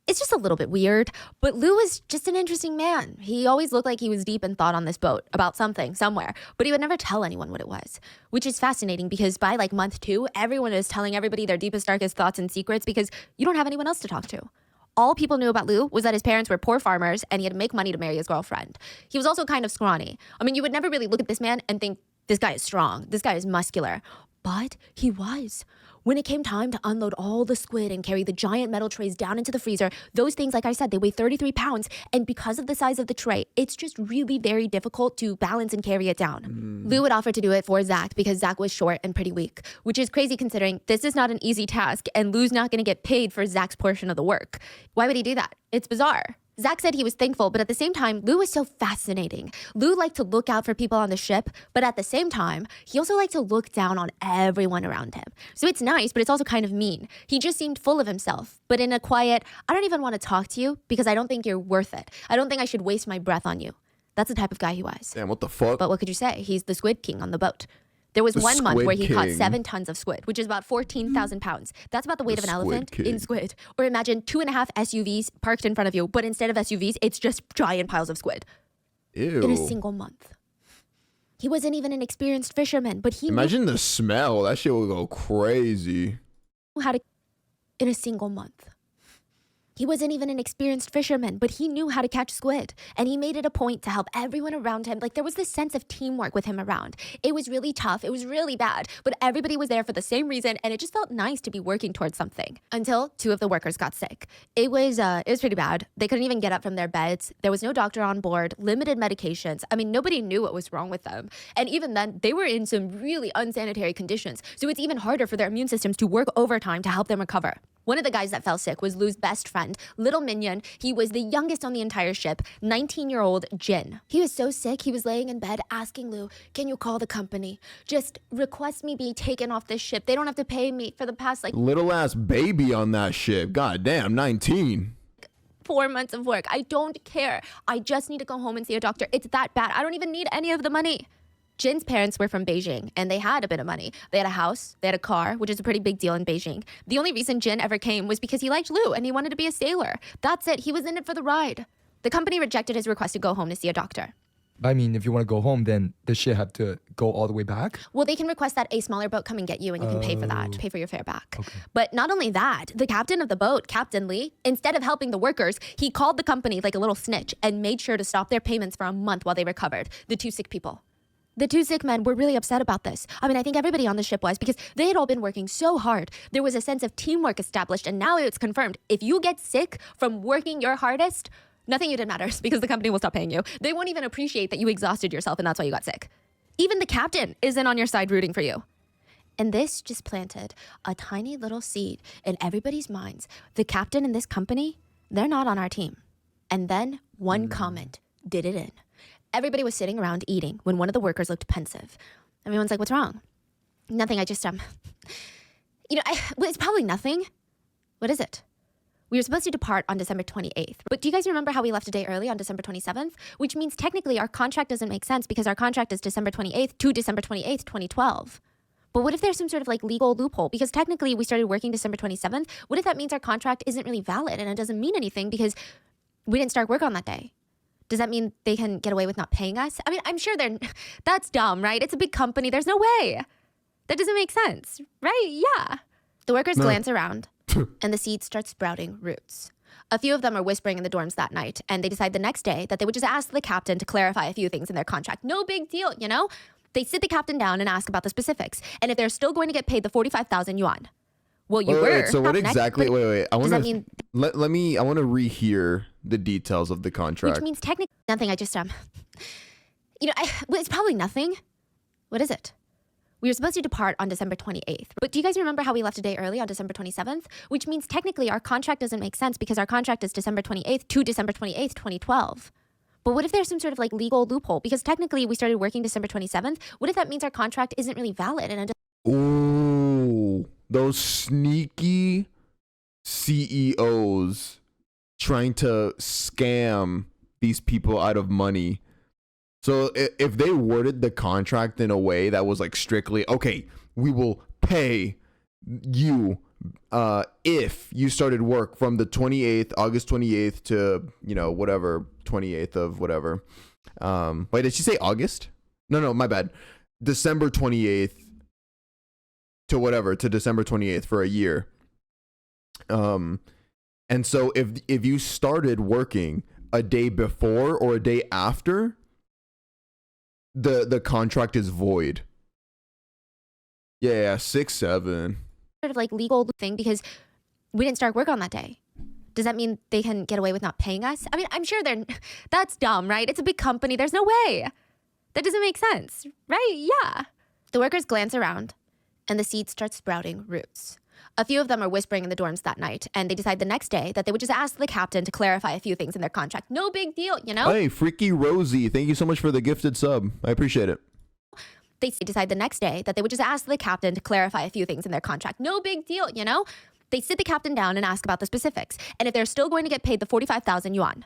it's just a little bit weird. But Lou was just an interesting man. He always looked like he was deep in thought on this boat about something, somewhere, but he would never tell anyone what it was, which is fascinating because by like month 2, everyone is telling everybody their deepest, darkest thoughts and secrets because you don't have anyone else to talk to. All people knew about Lou was that his parents were poor farmers and he had to make money to marry his girlfriend. He was also kind of scrawny. I mean, you would never really look at this man and think, this guy is strong, this guy is muscular. But he was. When it came time to unload all the squid and carry the giant metal trays down into the freezer, those things, like I said, they weigh 33 pounds. And because of the size of the tray, it's just really very difficult to balance and carry it down. Lou would offer to do it for Zach because Zach was short and pretty weak, which is crazy considering this is not an easy task and Lou's not going to get paid for Zach's portion of the work. Why would he do that? It's bizarre. Zach said he was thankful, but at the same time, Lou was so fascinating. Lou liked to look out for people on the ship, but at the same time, he also liked to look down on everyone around him. So it's nice, but it's also kind of mean. He just seemed full of himself, but in a quiet, I don't even want to talk to you because I don't think you're worth it. I don't think I should waste my breath on you. That's the type of guy he was. Damn, what the fuck? But what could you say? He's the Squid King on the boat. There was The 1 month Squid where he caught King. 7 tons of squid, which is about 14,000 pounds. That's about the weight The of an Squid elephant King. in squid. Or imagine 2.5 SUVs parked in front of you, but instead of SUVs, it's just giant piles of squid. Ew. In a single month. He wasn't even an experienced fisherman, but he Imagine the smell. That shit would go crazy. knew how to... In a single month. He wasn't even an experienced fisherman, but he knew how to catch squid. And he made it a point to help everyone around him. Like, there was this sense of teamwork with him around. It was really tough. It was really bad. But everybody was there for the same reason, and it just felt nice to be working towards something. Until 2 of the workers got sick. It was pretty bad. They couldn't even get up from their beds. There was no doctor on board, limited medications. I mean, nobody knew what was wrong with them. And even then, they were in some really unsanitary conditions. So it's even harder for their immune systems to work overtime to help them recover. One of the guys that fell sick was Lou's best friend, Little Minion. He was the youngest on the entire ship, 19-year-old Jin. He was so sick, he was laying in bed asking Lou, can you call the company? Just request me be taken off this ship. They don't have to pay me for the past, Little ass baby on that ship. God damn, 19. 4 months of work. I don't care. I just need to go home and see a doctor. It's that bad. I don't even need any of the money. Jin's parents were from Beijing, and they had a bit of money. They had a house, they had a car, which is a pretty big deal in Beijing. The only reason Jin ever came was because he liked Lu, and he wanted to be a sailor. That's it. He was in it for the ride. The company rejected his request to go home to see a doctor. I mean, if you want to go home, then the shit have to go all the way back. Well, they can request that a smaller boat come and get you, and you can pay for that, pay for your fare back. Okay. But not only that, the captain of the boat, Captain Lee, instead of helping the workers, he called the company like a little snitch and made sure to stop their payments for a month while they recovered. The two sick people. The two sick men were really upset about this. I mean, I think everybody on the ship was, because they had all been working so hard. There was a sense of teamwork established, and now it's confirmed. If you get sick from working your hardest, nothing you did matters, because the company will stop paying you. They won't even appreciate that you exhausted yourself and that's why you got sick. Even the captain isn't on your side rooting for you. And this just planted a tiny little seed in everybody's minds. The captain in this company, they're not on our team. And then one comment did it in. Everybody was sitting around eating when one of the workers looked pensive. Everyone's like, what's wrong? Nothing, I just, well, it's probably nothing. What is it? We were supposed to depart on December 28th. But do you guys remember how we left a day early on December 27th? Which means technically our contract doesn't make sense because our contract is December 28th to December 28th, 2012. But what if there's some sort of like legal loophole? Because technically we started working December 27th. What if that means our contract isn't really valid and it doesn't mean anything because we didn't start work on that day? Does that mean they can get away with not paying us? I mean, I'm sure that's dumb, right? It's a big company. There's no way. That doesn't make sense, right? Yeah. The workers glance around and the seeds start sprouting roots. A few of them are whispering in the dorms that night, and they decide the next day that they would just ask the captain to clarify a few things in their contract. No big deal, you know? They sit the captain down and ask about the specifics, and if they're still going to get paid the 45,000 yuan. Well, you were. Wait, so what next, exactly? Wait. I want does that to mean? let me. I want to rehear the details of the contract. Which means technically nothing. I just well, it's probably nothing. What is it? We were supposed to depart on December 28th. But do you guys remember how we left a day early on December 27th? Which means technically our contract doesn't make sense because our contract is December 28th to December 28th, 2012. But what if there's some sort of like legal loophole? Because technically we started working December 27th. What if that means our contract isn't really valid and it Ooh, those sneaky CEOs trying to scam these people out of money. So if they worded the contract in a way that was like strictly, okay, we will pay you if you started work from the 28th, August 28th to, whatever, 28th of whatever. Wait, did she say August? No, my bad. December 28th to whatever, to December 28th for a year. And so if you started working a day before or a day after, the contract is void. Yeah, 6-7. sort of like legal thing because we didn't start work on that day. Does that mean they can get away with not paying us? I mean, I'm sure that's dumb, right? It's a big company. There's no way. That doesn't make sense, right? Yeah. The workers glance around and the seeds start sprouting roots. A few of them are whispering in the dorms that night, and they decide the next day that they would just ask the captain to clarify a few things in their contract. No big deal, you know? Hey, Freaky Rosie, thank you so much for the gifted sub. I appreciate it. They decide the next day that they would just ask the captain to clarify a few things in their contract. No big deal, you know? They sit the captain down and ask about the specifics, and if they're still going to get paid the 45,000 yuan.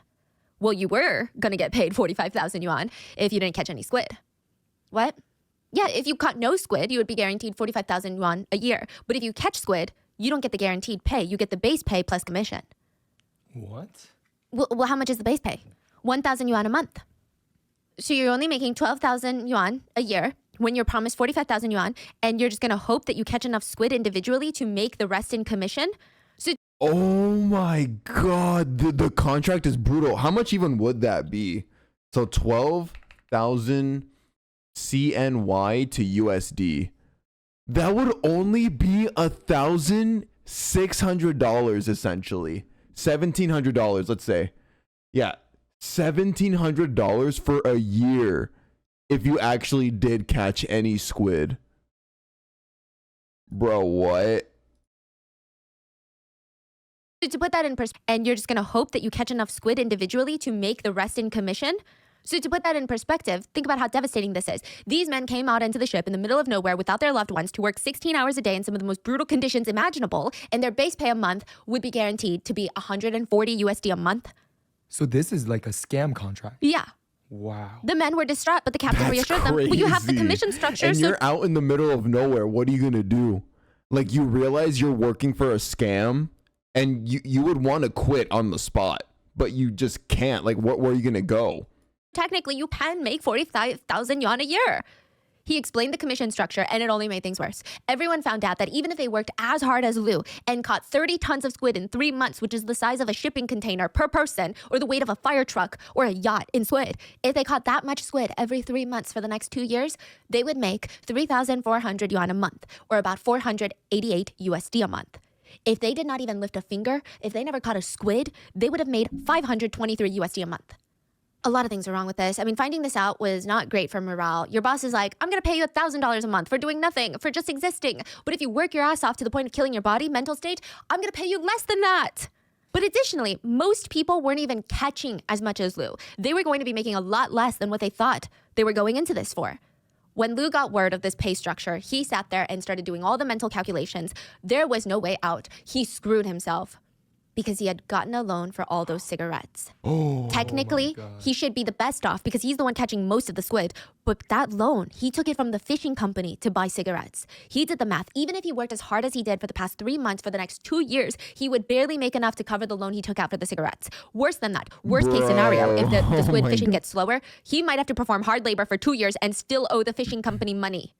Well, you were going to get paid 45,000 yuan if you didn't catch any squid. What? Yeah, if you caught no squid, you would be guaranteed 45,000 yuan a year. But if you catch squid, you don't get the guaranteed pay. You get the base pay plus commission. What? Well, how much is the base pay? 1,000 yuan a month. So you're only making 12,000 yuan a year when you're promised 45,000 yuan, and you're just going to hope that you catch enough squid individually to make the rest in commission? So Oh my god, the contract is brutal. How much even would that be? So 12,000 CNY to USD. That would only be $1,600 essentially. $1,700, let's say. Yeah, $1,700 for a year if you actually did catch any squid. Bro, what? to put that in perspective, and you're just going to hope that you catch enough squid individually to make the rest in commission? So to put that in perspective, think about how devastating this is. These men came out into the ship in the middle of nowhere without their loved ones to work 16 hours a day in some of the most brutal conditions imaginable, and their base pay a month would be guaranteed to be 140 USD a month. So this is like a scam contract. Yeah. Wow. The men were distraught, but the captain reassured them, well, you have the commission structure. And so you're out in the middle of nowhere. What are you going to do? Like, you realize you're working for a scam, and you would want to quit on the spot, but you just can't. Like, where are you going to go? technically you can make 45,000 yuan a year. He explained the commission structure, and it only made things worse. Everyone found out that even if they worked as hard as Liu and caught 30 tons of squid in 3 months, which is the size of a shipping container per person, or the weight of a fire truck or a yacht in squid, if they caught that much squid every 3 months for the next 2 years, they would make 3,400 yuan a month, or about 488 USD a month. If they did not even lift a finger, if they never caught a squid, they would have made 523 USD a month. A lot of things are wrong with this. I mean, finding this out was not great for morale. Your boss is like, I'm going to pay you $1,000 a month for doing nothing, for just existing. But if you work your ass off to the point of killing your body, mental state, I'm going to pay you less than that. But additionally, most people weren't even catching as much as Liu. They were going to be making a lot less than what they thought they were going into this for. When Liu got word of this pay structure, he sat there and started doing all the mental calculations. There was no way out. He screwed himself because he had gotten a loan for all those cigarettes. Technically, he should be the best off because he's the one catching most of the squid. But that loan, he took it from the fishing company to buy cigarettes. He did the math. Even if he worked as hard as he did for the past 3 months for the next 2 years, he would barely make enough to cover the loan he took out for the cigarettes. Worse than that, worst case scenario, if the squid fishing gets slower, he might have to perform hard labor for 2 years and still owe the fishing company money.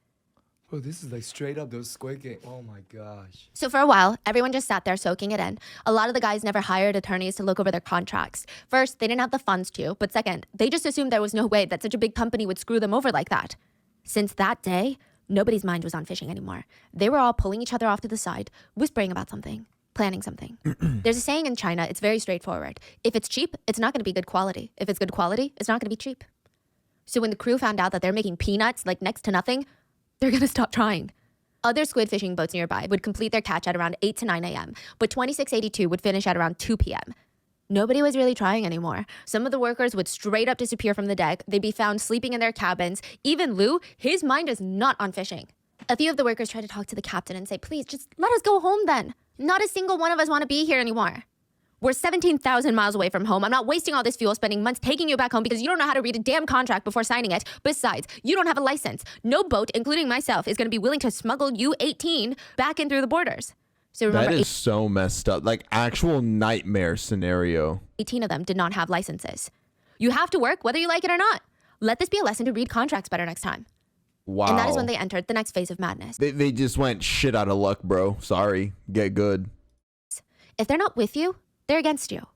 Oh, this is like straight up those Squid Game. Oh my gosh. So for a while, everyone just sat there soaking it in. A lot of the guys never hired attorneys to look over their contracts. First, they didn't have the funds to, but second, they just assumed there was no way that such a big company would screw them over like that. Since that day, nobody's mind was on fishing anymore. They were all pulling each other off to the side, whispering about something, planning something. There's a saying in China, it's very straightforward. If it's cheap, it's not going to be good quality. If it's good quality, it's not going to be cheap. So when the crew found out that they're making peanuts like next to nothing, they're going to stop trying. Other squid fishing boats nearby would complete their catch at around 8 to 9 a.m., but 2682 would finish at around 2 p.m. Nobody was really trying anymore. Some of the workers would straight up disappear from the deck. They'd be found sleeping in their cabins. Even Liu, his mind is not on fishing. A few of the workers tried to talk to the captain and say, please, just let us go home then. Not a single one of us want to be here anymore. We're 17,000 miles away from home. I'm not wasting all this fuel spending months taking you back home because you don't know how to read a damn contract before signing it. Besides, you don't have a license. No boat, including myself, is going to be willing to smuggle you 18 back in through the borders. So remember, that is so messed up. Like, actual nightmare scenario. 18 of them did not have licenses. You have to work whether you like it or not. Let this be a lesson to read contracts better next time. Wow. And that is when they entered the next phase of madness. They just went shit out of luck, bro. Sorry. Get good. If they're not with you, they're against you.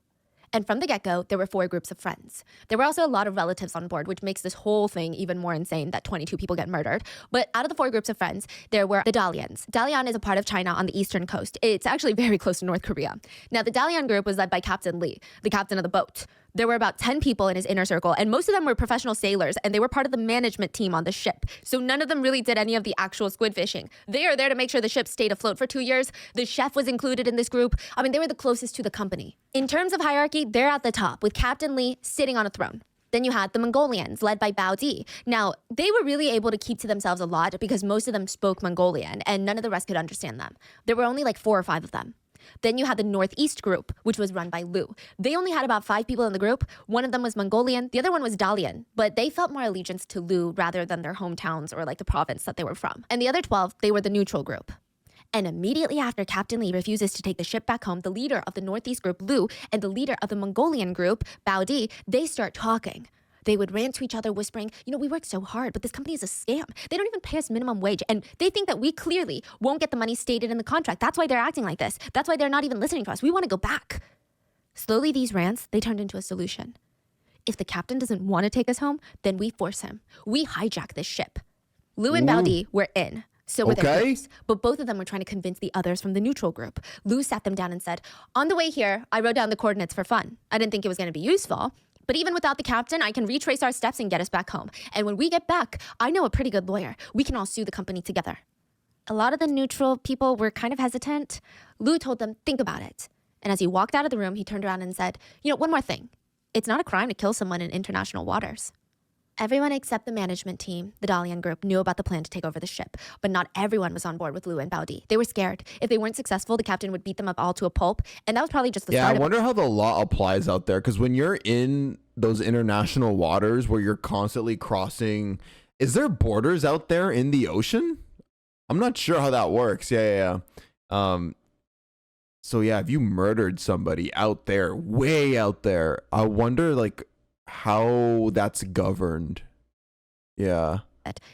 And from the get-go, there were 4 groups of friends. There were also a lot of relatives on board, which makes this whole thing even more insane that 22 people get murdered. But out of the 4 groups of friends, there were the Dalians. Dalian is a part of China on the eastern coast. It's actually very close to North Korea. Now, the Dalian group was led by Captain Li, the captain of the boat. There were about 10 people in his inner circle, and most of them were professional sailors, and they were part of the management team on the ship. So none of them really did any of the actual squid fishing. They are there to make sure the ship stayed afloat for 2 years. The chef was included in this group. I mean, they were the closest to the company. In terms of hierarchy, they're at the top, with Captain Li sitting on a throne. Then you had the Mongolians, led by Bao Di. Now, they were really able to keep to themselves a lot because most of them spoke Mongolian, and none of the rest could understand them. There were only like 4 or 5 of them. Then you had the Northeast group, which was run by Liu. They only had about 5 people in the group. One of them was Mongolian, the other one was Dalian, but they felt more allegiance to Liu rather than their hometowns or like the province that they were from. And the other 12, they were the neutral group. And immediately after Captain Li refuses to take the ship back home, the leader of the Northeast group, Liu, and the leader of the Mongolian group, Bao Di, they start talking. They would rant to each other whispering, you know, we work so hard, but this company is a scam. They don't even pay us minimum wage. And they think that we clearly won't get the money stated in the contract. That's why they're acting like this. That's why they're not even listening to us. We want to go back. Slowly, these rants, they turned into a solution. If the captain doesn't want to take us home, then we force him. We hijack this ship. Liu and Bao Di were in. So were their groups. But both of them were trying to convince the others from the neutral group. Liu sat them down and said, on the way here, I wrote down the coordinates for fun. I didn't think it was going to be useful. But even without the captain, I can retrace our steps and get us back home. And when we get back, I know a pretty good lawyer. We can all sue the company together. A lot of the neutral people were kind of hesitant. Liu told them, think about it. And as he walked out of the room, he turned around and said, you know, one more thing. It's not a crime to kill someone in international waters. Everyone except the management team, the Dalian group, knew about the plan to take over the ship, but not everyone was on board with Lu and Baudi. They were scared. If they weren't successful, the captain would beat them up all to a pulp, and that was probably just the start I of it. wonder how the law applies out there, because when you're in those international waters where you're constantly crossing, is there borders out there in the ocean? I'm not sure how that works. Yeah. So yeah, if you murdered somebody out there, way out there, I wonder like how that's governed. Yeah.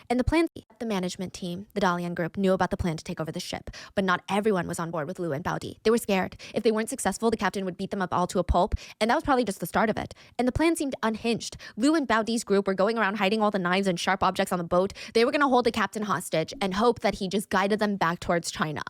And the management team, the Dalian group, knew about the plan to take over the ship, but not everyone was on board with Lu and Baudi. They were scared. If they weren't successful, the captain would beat them up all to a pulp, and that was probably just the start of it. And the plan seemed unhinged. Lu and Baudi's group were going around hiding all the knives and sharp objects on the boat. They were going to hold the captain hostage and hope that he just guided them back towards China.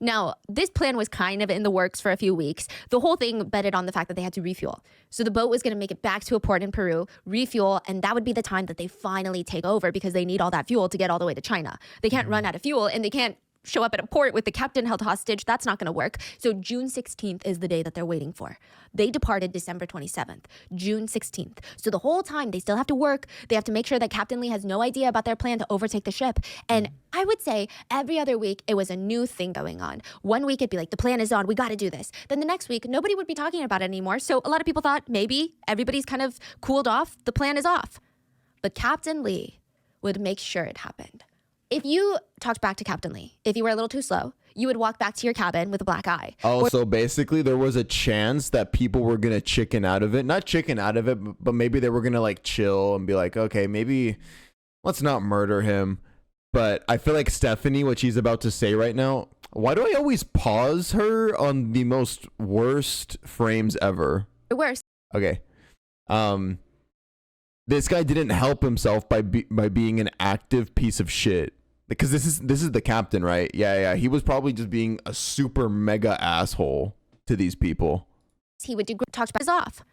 Now, this plan was kind of in the works for a few weeks. The whole thing betted on the fact that they had to refuel. So the boat was going to make it back to a port in Peru, refuel, and that would be the time that they finally take over because they need all that fuel to get all the way to China. They can't run out of fuel and they can't show up at a port with the captain held hostage. That's not going to work. So June 16th is the day that they're waiting for. They departed December 27th, June 16th. So the whole time they still have to work. They have to make sure that Captain Lee has no idea about their plan to overtake the ship. And I would say every other week it was a new thing going on. One week it'd be like, the plan is on, we got to do this. Then the next week, nobody would be talking about it anymore. So a lot of people thought maybe everybody's kind of cooled off. The plan is off. But Captain Lee would make sure it happened. If you talked back to Captain Lee, if you were a little too slow, you would walk back to your cabin with a black eye. Oh, so basically there was a chance that people were going to chicken out of it. Not chicken out of it, but maybe they were going to like chill and be like, okay, maybe let's not murder him. But I feel like Stephanie, what she's about to say right now, why do I always pause her on the most worst frames ever? Worse. Okay. This guy didn't help himself by being an active piece of shit. Because this is the captain, right? Yeah. He was probably just being a super mega asshole to these people. He would do talk about his off.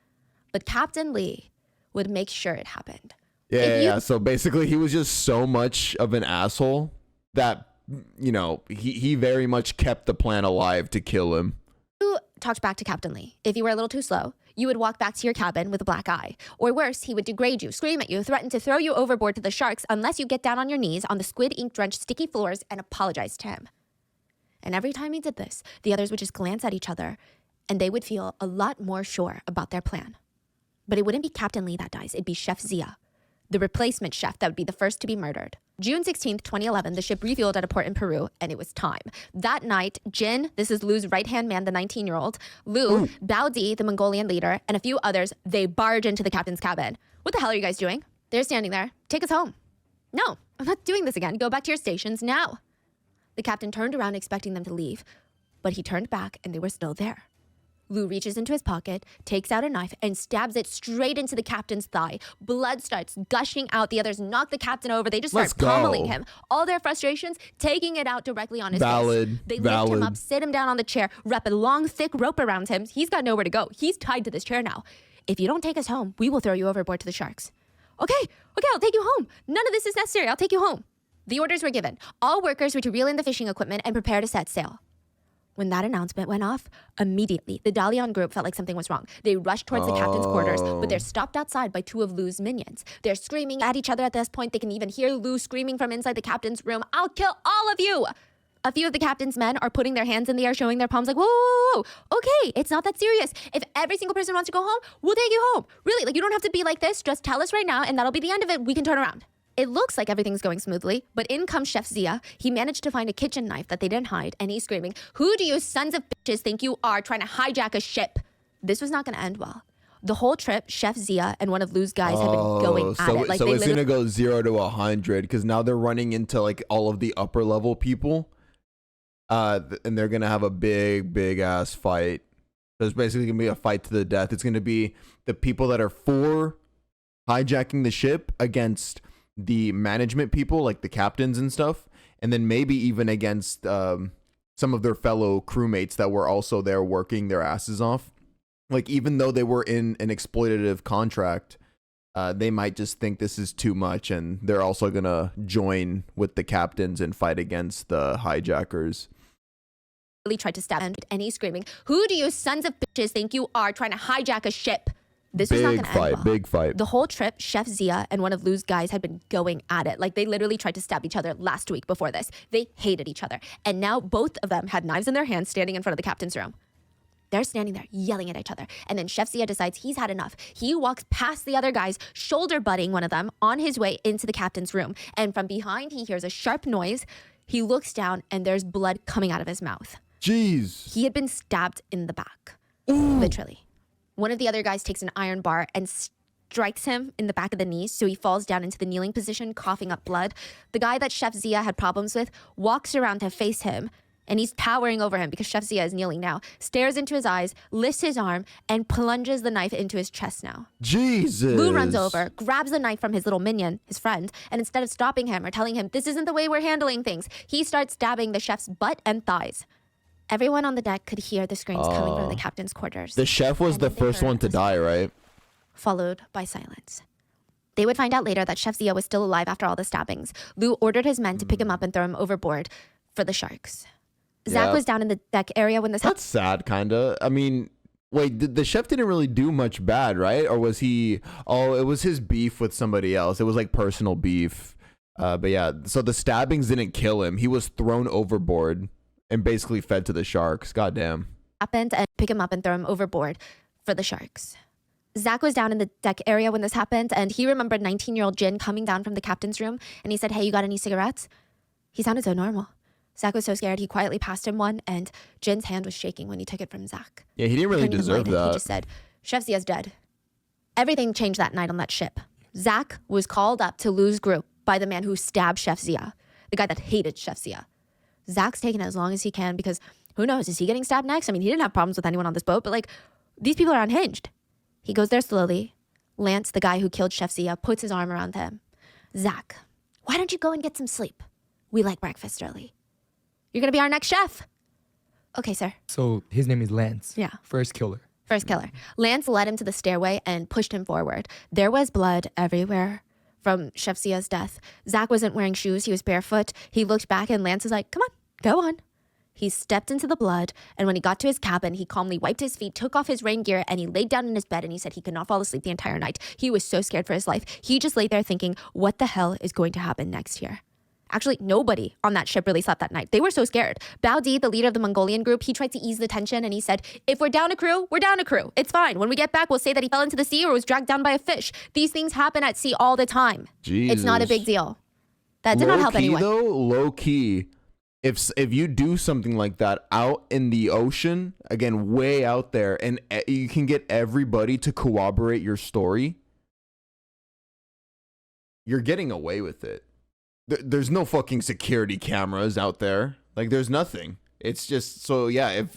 But Captain Lee would make sure it happened. Yeah. So basically he was just so much of an asshole that, you know, he very much kept the plan alive to kill him. You talked back to Captain Lee. If you were a little too slow, you would walk back to your cabin with a black eye. Or worse, he would degrade you, scream at you, threaten to throw you overboard to the sharks unless you get down on your knees on the squid ink-drenched sticky floors and apologize to him. And every time he did this, the others would just glance at each other and they would feel a lot more sure about their plan. But it wouldn't be Captain Lee that dies, it'd be Chef Zia, the replacement chef that would be the first to be murdered. June 16th, 2011, the ship refueled at a port in Peru, and it was time. That night, Jin, this is Lu's right-hand man, the 19-year-old, Lu, Baudi, the Mongolian leader, and a few others, they barge into the captain's cabin. What the hell are you guys doing? They're standing there. Take us home. No, I'm not doing this again. Go back to your stations now. The captain turned around expecting them to leave, but he turned back and they were still there. Lu reaches into his pocket, takes out a knife, and stabs it straight into the captain's thigh. Blood starts gushing out. The others knock the captain over. They just start pummeling him. All their frustrations, taking it out directly on his face. They lift him up, sit him down on the chair, wrap a long, thick rope around him. He's got nowhere to go. He's tied to this chair now. If you don't take us home, we will throw you overboard to the sharks. Okay, I'll take you home. None of this is necessary. I'll take you home. The orders were given. All workers were to reel in the fishing equipment and prepare to set sail. When that announcement went off, immediately, the Dalian group felt like something was wrong. They rushed towards the captain's quarters, but they're stopped outside by two of Lu's minions. They're screaming at each other at this point. They can even hear Lu screaming from inside the captain's room, "I'll kill all of you!" A few of the captain's men are putting their hands in the air, showing their palms like, whoa, okay, it's not that serious. If every single person wants to go home, we'll take you home. Really, like, you don't have to be like this. Just tell us right now, and that'll be the end of it. We can turn around. It looks like everything's going smoothly, but in comes Chef Zia. He managed to find a kitchen knife that they didn't hide, and he's screaming, "Who do you sons of bitches think you are trying to hijack a ship?" This was not going to end well. The whole trip, Chef Zia and one of Lu's guys have been going at it. Like, so it's going to go 0 to 100 because now they're running into like all of the upper level people, and they're going to have a big ass fight. There's basically going to be a fight to the death. It's going to be the people that are for hijacking the ship against the management people, like the captains and stuff, and then maybe even against some of their fellow crewmates that were also there working their asses off. Like, even though they were in an exploitative contract, they might just think this is too much, and they're also gonna join with the captains and fight against the hijackers. Tried to stab him, and he's screaming, "Who do you sons of bitches think you are trying to hijack a ship?" This was not going to end well. Big fight. The whole trip, Chef Zia and one of Lu's guys had been going at it. Like, they literally tried to stab each other last week before this. They hated each other. And now both of them had knives in their hands standing in front of the captain's room. They're standing there yelling at each other. And then Chef Zia decides he's had enough. He walks past the other guys, shoulder butting one of them on his way into the captain's room. And from behind, he hears a sharp noise. He looks down and there's blood coming out of his mouth. Jeez. He had been stabbed in the back. Ooh. Literally. One of the other guys takes an iron bar and strikes him in the back of the knees, so he falls down into the kneeling position, coughing up blood. The guy that Chef Zia had problems with walks around to face him, and he's towering over him because Chef Zia is kneeling now, stares into his eyes, lifts his arm, and plunges the knife into his chest now. Jesus. Lu runs over, grabs the knife from his little minion, his friend, and instead of stopping him or telling him, this isn't the way we're handling things, he starts stabbing the chef's butt and thighs. Everyone on the deck could hear the screams coming from the captain's quarters. The chef was the first one to die, right? Followed by silence. They would find out later that Chef Zia was still alive after all the stabbings. Lu ordered his men to pick him up and throw him overboard for the sharks. Zach was down in the deck area when this happened. That's sad, kinda. I mean, wait, the chef didn't really do much bad, right? Or was he... Oh, it was his beef with somebody else. It was like personal beef. But yeah, so the stabbings didn't kill him. He was thrown overboard and basically fed to the sharks. Goddamn. Happened and pick him up and throw him overboard for the sharks. Zach was down in the deck area when this happened, and he remembered 19-year-old Jin coming down from the captain's room, and he said, hey, you got any cigarettes? He sounded so normal. Zach was so scared, he quietly passed him one, and Jin's hand was shaking when he took it from Zach. Yeah, he didn't really deserve that. He just said, Chef Zia's dead. Everything changed that night on that ship. Zach was called up to Lu's group by the man who stabbed Chef Zia, the guy that hated Chef Zia. Zach's taking as long as he can because who knows, is he getting stabbed next? I mean, he didn't have problems with anyone on this boat, but like, these people are unhinged. He goes there slowly. Lance, the guy who killed Chef Zia, puts his arm around him. Zach, why don't you go and get some sleep? We like breakfast early. You're gonna be our next chef. Okay, sir. So his name is Lance. Yeah. First killer. First killer. Lance led him to the stairway and pushed him forward. There was blood everywhere from Chef Zia's death. Zach wasn't wearing shoes. He was barefoot. He looked back and Lance was like, come on, go on. He stepped into the blood, and when he got to his cabin, he calmly wiped his feet, took off his rain gear, and he laid down in his bed, and he said he could not fall asleep the entire night. He was so scared for his life. He just lay there thinking, what the hell is going to happen next here? Actually, nobody on that ship really slept that night. They were so scared. Bao Di, the leader of the Mongolian group, he tried to ease the tension, and he said, if we're down a crew, we're down a crew. It's fine. When we get back, we'll say that he fell into the sea or was dragged down by a fish. These things happen at sea all the time. Jesus. It's not a big deal. That did not help anyone. Though, low key, if you do something like that out in the ocean, again, way out there, and you can get everybody to corroborate your story, you're getting away with it. There's no fucking security cameras out there. Like, there's nothing. It's just, so yeah, if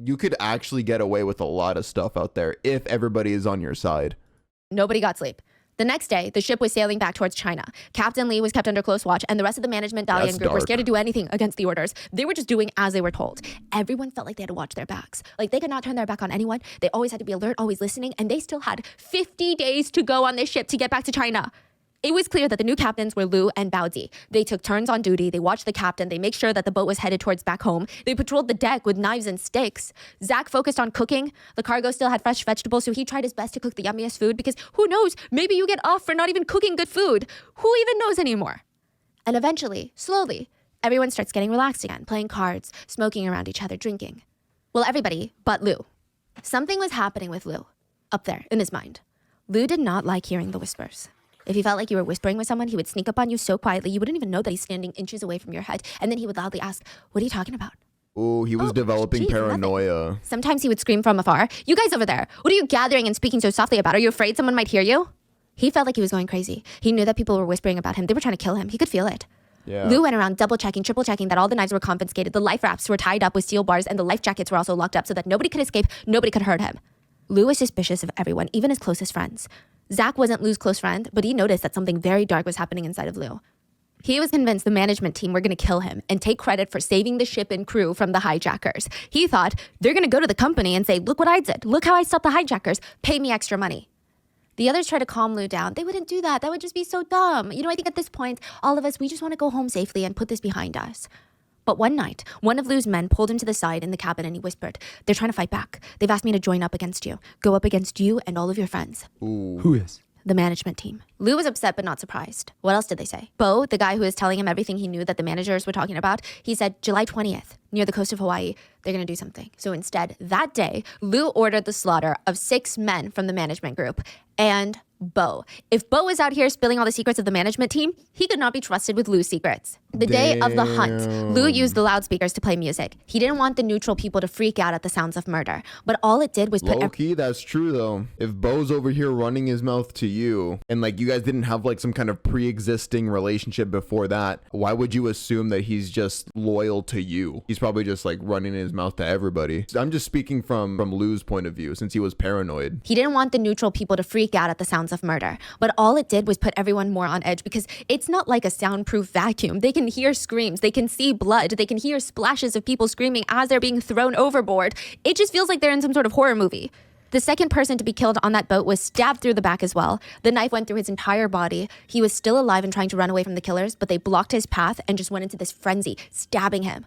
you could actually get away with a lot of stuff out there if everybody is on your side. Nobody got sleep. The next day, the ship was sailing back towards China. Captain Lee was kept under close watch, and the rest of the management Dalian group were scared to do anything against the orders. They were just doing as they were told. Everyone felt like they had to watch their backs. Like, they could not turn their back on anyone. They always had to be alert, always listening, and they still had 50 days to go on this ship to get back to China. It was clear that the new captains were Lu and Bao Di. They took turns on duty. They watched the captain. They made sure that the boat was headed towards back home. They patrolled the deck with knives and sticks. Zach focused on cooking. The cargo still had fresh vegetables, so he tried his best to cook the yummiest food because who knows, maybe you get off for not even cooking good food. Who even knows anymore? And eventually, slowly, everyone starts getting relaxed again, playing cards, smoking around each other, drinking. Well, everybody but Lu. Something was happening with Lu, up there in his mind. Lu did not like hearing the whispers. If he felt like you were whispering with someone, he would sneak up on you so quietly you wouldn't even know that he's standing inches away from your head. And then he would loudly ask, what are you talking about? Oh, he was developing paranoia. Nothing. Sometimes he would scream from afar, you guys over there, what are you gathering and speaking so softly about? Are you afraid someone might hear you? He felt like he was going crazy. He knew that people were whispering about him. They were trying to kill him. He could feel it. Yeah. Lu went around double checking, triple checking that all the knives were confiscated. The life rafts were tied up with steel bars and the life jackets were also locked up so that nobody could escape. Nobody could hurt him. Lu was suspicious of everyone, even his closest friends. Zach wasn't Lu's close friend, but he noticed that something very dark was happening inside of Lu. He was convinced the management team were going to kill him and take credit for saving the ship and crew from the hijackers. He thought they're going to go to the company and say, look what I did. Look how I stopped the hijackers. Pay me extra money. The others tried to calm Lu down. They wouldn't do that. That would just be so dumb. You know, I think at this point, all of us, we just want to go home safely and put this behind us. But one night, one of Lou's men pulled him to the side in the cabin and he whispered, "They're trying to fight back. They've asked me to join up against you. Go up against you and all of your friends." Ooh. Who is? The management team. Lou was upset but not surprised. What else did they say? Bo, the guy who was telling him everything he knew that the managers were talking about, he said July 20th, near the coast of Hawaii, they're gonna do something. So instead, that day, Lou ordered the slaughter of 6 men from the management group and Bo. If Bo was out here spilling all the secrets of the management team, he could not be trusted with Lou's secrets. The day of the hunt, Lou used the loudspeakers to play music. He didn't want the neutral people to freak out at the sounds of murder, but all it did was put Low-key, that's true though. If Bo's over here running his mouth to you, and like you guys didn't have like some kind of pre-existing relationship before that, why would you assume that he's just loyal to you? He's probably just like running his mouth to everybody. I'm just speaking from Lou's point of view, since he was paranoid. He didn't want the neutral people to freak out at the sounds of murder, but all it did was put everyone more on edge because it's not like a soundproof vacuum. They can hear screams, they can see blood, they can hear splashes of people screaming as they're being thrown overboard. It just feels like they're in some sort of horror movie. The second person to be killed on that boat was stabbed through the back as well. The knife went through his entire body. He was still alive and trying to run away from the killers, but they blocked his path and just went into this frenzy, stabbing him.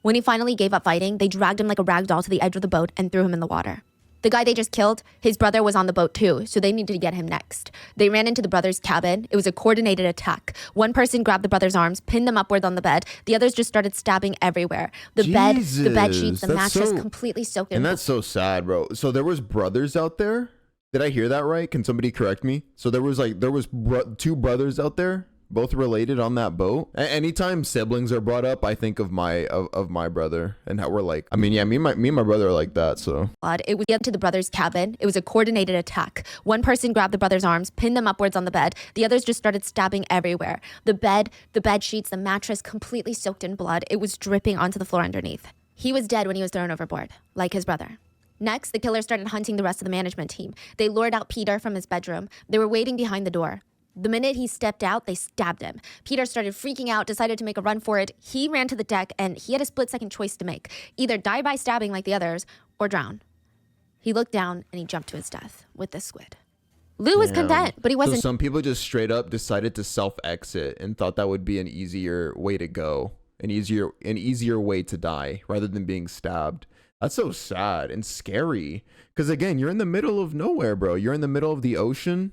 When he finally gave up fighting, they dragged him like a rag doll to the edge of the boat and threw him in the water. The guy they just killed, his brother was on the boat too, so they needed to get him next. They ran into the brother's cabin. It was a coordinated attack. One person grabbed the brother's arms, pinned them upwards on the bed. The others just started stabbing everywhere. The bed sheets, the mattress completely soaked in And blood. that's so sad, bro. So there was brothers out there? Did I hear that right? Can somebody correct me? So there was 2 brothers out there? Both related on that boat. Anytime siblings are brought up, I think of my brother and how we're like. I mean, yeah, me and my brother are like that. So It was up to the brother's cabin. It was a coordinated attack. One person grabbed the brother's arms, pinned them upwards on the bed. The others just started stabbing everywhere. The bed sheets, the mattress completely soaked in blood. It was dripping onto the floor underneath. He was dead when he was thrown overboard, like his brother. Next, the killers started hunting the rest of the management team. They lured out Peter from his bedroom. They were waiting behind the door. The minute he stepped out, they stabbed him. Peter started freaking out, decided to make a run for it. He ran to the deck, and he had a split-second choice to make. Either die by stabbing like the others, or drown. He looked down, and he jumped to his death with the squid. Lou was content, but he wasn't. So some people just straight up decided to self-exit and thought that would be an easier way to go. An easier way to die, rather than being stabbed. That's so sad and scary. Because again, you're in the middle of nowhere, bro. You're in the middle of the ocean.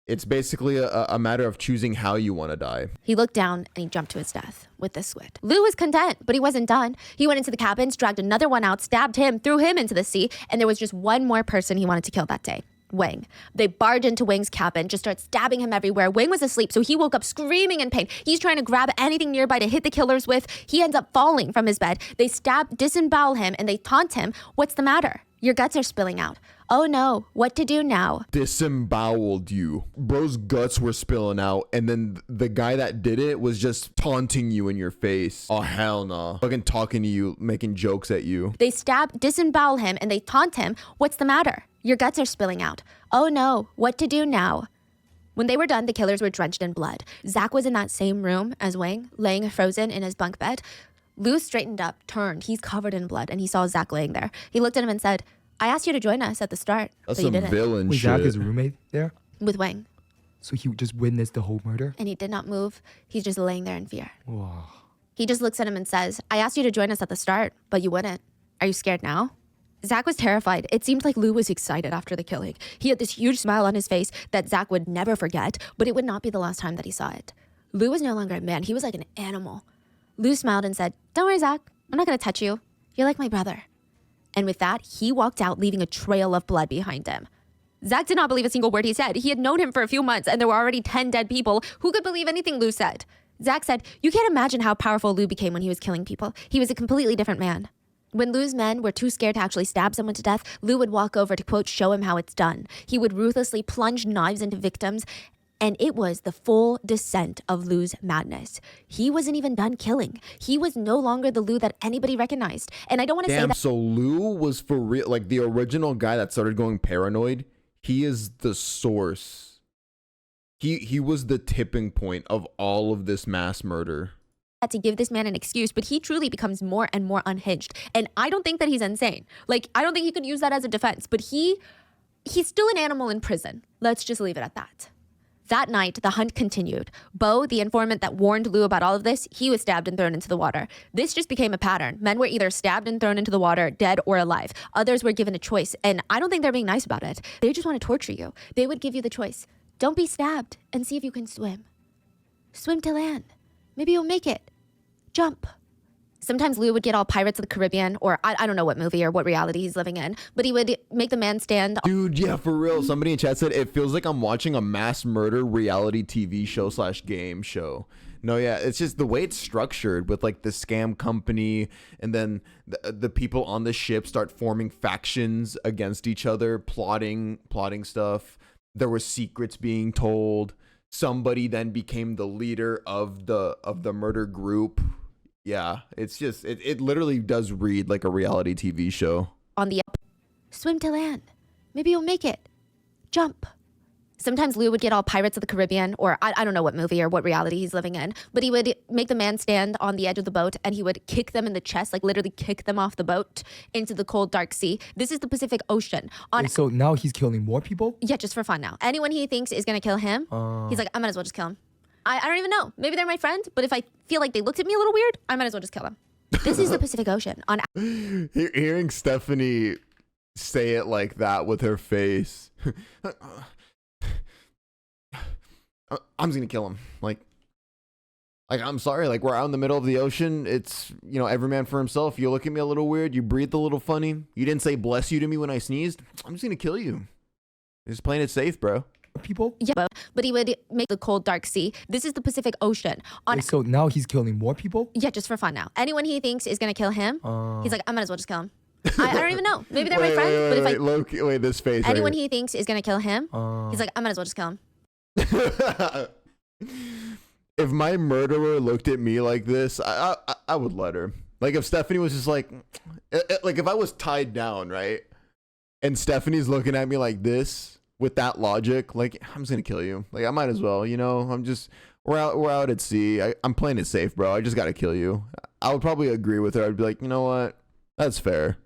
It's basically a matter of choosing how you want to die. He looked down and he jumped to his death with the squid. Lou was content, but he wasn't done. He went into the cabins, dragged another one out, stabbed him, threw him into the sea, and there was just one more person he wanted to kill that day. Wang. They barged into Wang's cabin, just started stabbing him everywhere. Wang was asleep, so he woke up screaming in pain. He's trying to grab anything nearby to hit the killers with. He ends up falling from his bed. They disembowel him, and they taunt him. "What's the matter? Your guts are spilling out." "Oh no, what to do now?" Disemboweled you. Bro's guts were spilling out, and then the guy that did it was just taunting you in your face. Oh, hell no. Fucking talking to you, making jokes at you. They disembowel him, and they taunt him. "What's the matter? Your guts are spilling out." "Oh no, what to do now?" When they were done, the killers were drenched in blood. Zach was in that same room as Wang, laying frozen in his bunk bed. Lou straightened up, turned. He's covered in blood, and he saw Zach laying there. He looked at him and said, "I asked you to join us at the start, That's but you some didn't." villain Was shit. Zach his roommate there? With Wang, So he just witnessed the whole murder? and he did not move. He's just laying there in fear. Wow. He just looks at him and says, "I asked you to join us at the start, but you wouldn't. Are you scared now?" Zach was terrified. It seemed like Lou was excited after the killing. He had this huge smile on his face that Zach would never forget, but it would not be the last time that he saw it. Lou was no longer a man. He was like an animal. Lou smiled and said, "Don't worry, Zach. I'm not going to touch you. You're like my brother." And with that, he walked out, leaving a trail of blood behind him. Zach did not believe a single word he said. He had known him for a few months, and there were already 10 dead people. Who could believe anything Lou said? Zach said, "You can't imagine how powerful Lou became when he was killing people. He was a completely different man." When Lou's men were too scared to actually stab someone to death, Lou would walk over to, quote, show him how it's done. He would ruthlessly plunge knives into victims, and it was the full descent of Lou's madness. He wasn't even done killing. He was no longer the Lou that anybody recognized. And I don't want to say Damn, that. so Lou was for real, like the original guy that started going paranoid. He is the source. He was the tipping point of all of this mass murder. To give this man an excuse, but he truly becomes more and more unhinged. And I don't think that he's insane. Like, I don't think he could use that as a defense, but he's still an animal in prison. Let's just leave it at that. That night, the hunt continued. Bo, the informant that warned Lou about all of this, he was stabbed and thrown into the water. This just became a pattern. Men were either stabbed and thrown into the water, dead or alive. Others were given a choice, and I don't think they're being nice about it. They just want to torture you. They would give you the choice. Don't be stabbed and see if you can swim. Swim to land. Maybe you'll make it. Jump. Sometimes Lou would get all Pirates of the Caribbean, or I don't know what movie or what reality he's living in, but he would make the man stand. Dude, yeah, for real. Somebody in chat said it feels like I'm watching a mass murder reality TV show / game show. No, yeah, it's just the way it's structured with like the scam company, and then the people on the ship start forming factions against each other, plotting stuff. There were secrets being told. Somebody then became the leader of the murder group. Yeah, it's just, it literally does read like a reality TV show. On the up. Swim to land. Maybe you'll make it. Jump. Sometimes Lou would get all Pirates of the Caribbean, or I don't know what movie or what reality he's living in, but he would make the man stand on the edge of the boat and he would kick them in the chest, like literally kick them off the boat into the cold, dark sea. This is the Pacific Ocean. Wait, so now he's killing more people? Yeah, just for fun now. Anyone he thinks is going to kill him, he's like, I might as well just kill him. I don't even know. Maybe they're my friend, but if I feel like they looked at me a little weird, I might as well just kill them. This is the Pacific Ocean. Hearing Stephanie say it like that with her face. I'm just gonna kill him. Like I'm sorry, like we're out in the middle of the ocean. It's, you know, every man for himself. You look at me a little weird. You breathed a little funny. You didn't say bless you to me when I sneezed. I'm just gonna kill you. Just playing it safe, bro. People? Yeah, but he would make the cold, dark sea. This is the Pacific Ocean. Wait, so now he's killing more people? Yeah, just for fun now. Anyone he thinks is gonna kill him, he's like, I might as well just kill him. I don't even know. Maybe they're my friend, but if I Loki, wait, this face. anyone he thinks is gonna kill him, he's like, I might as well just kill him. If my murderer looked at me like this, I would let her. Like if Stephanie was just like if I was tied down, right, and Stephanie's looking at me like this with that logic, like I'm just gonna kill you. Like I might as well, you know. We're out at sea. I'm playing it safe, bro. I just gotta kill you. I would probably agree with her. I'd be like, you know what, that's fair.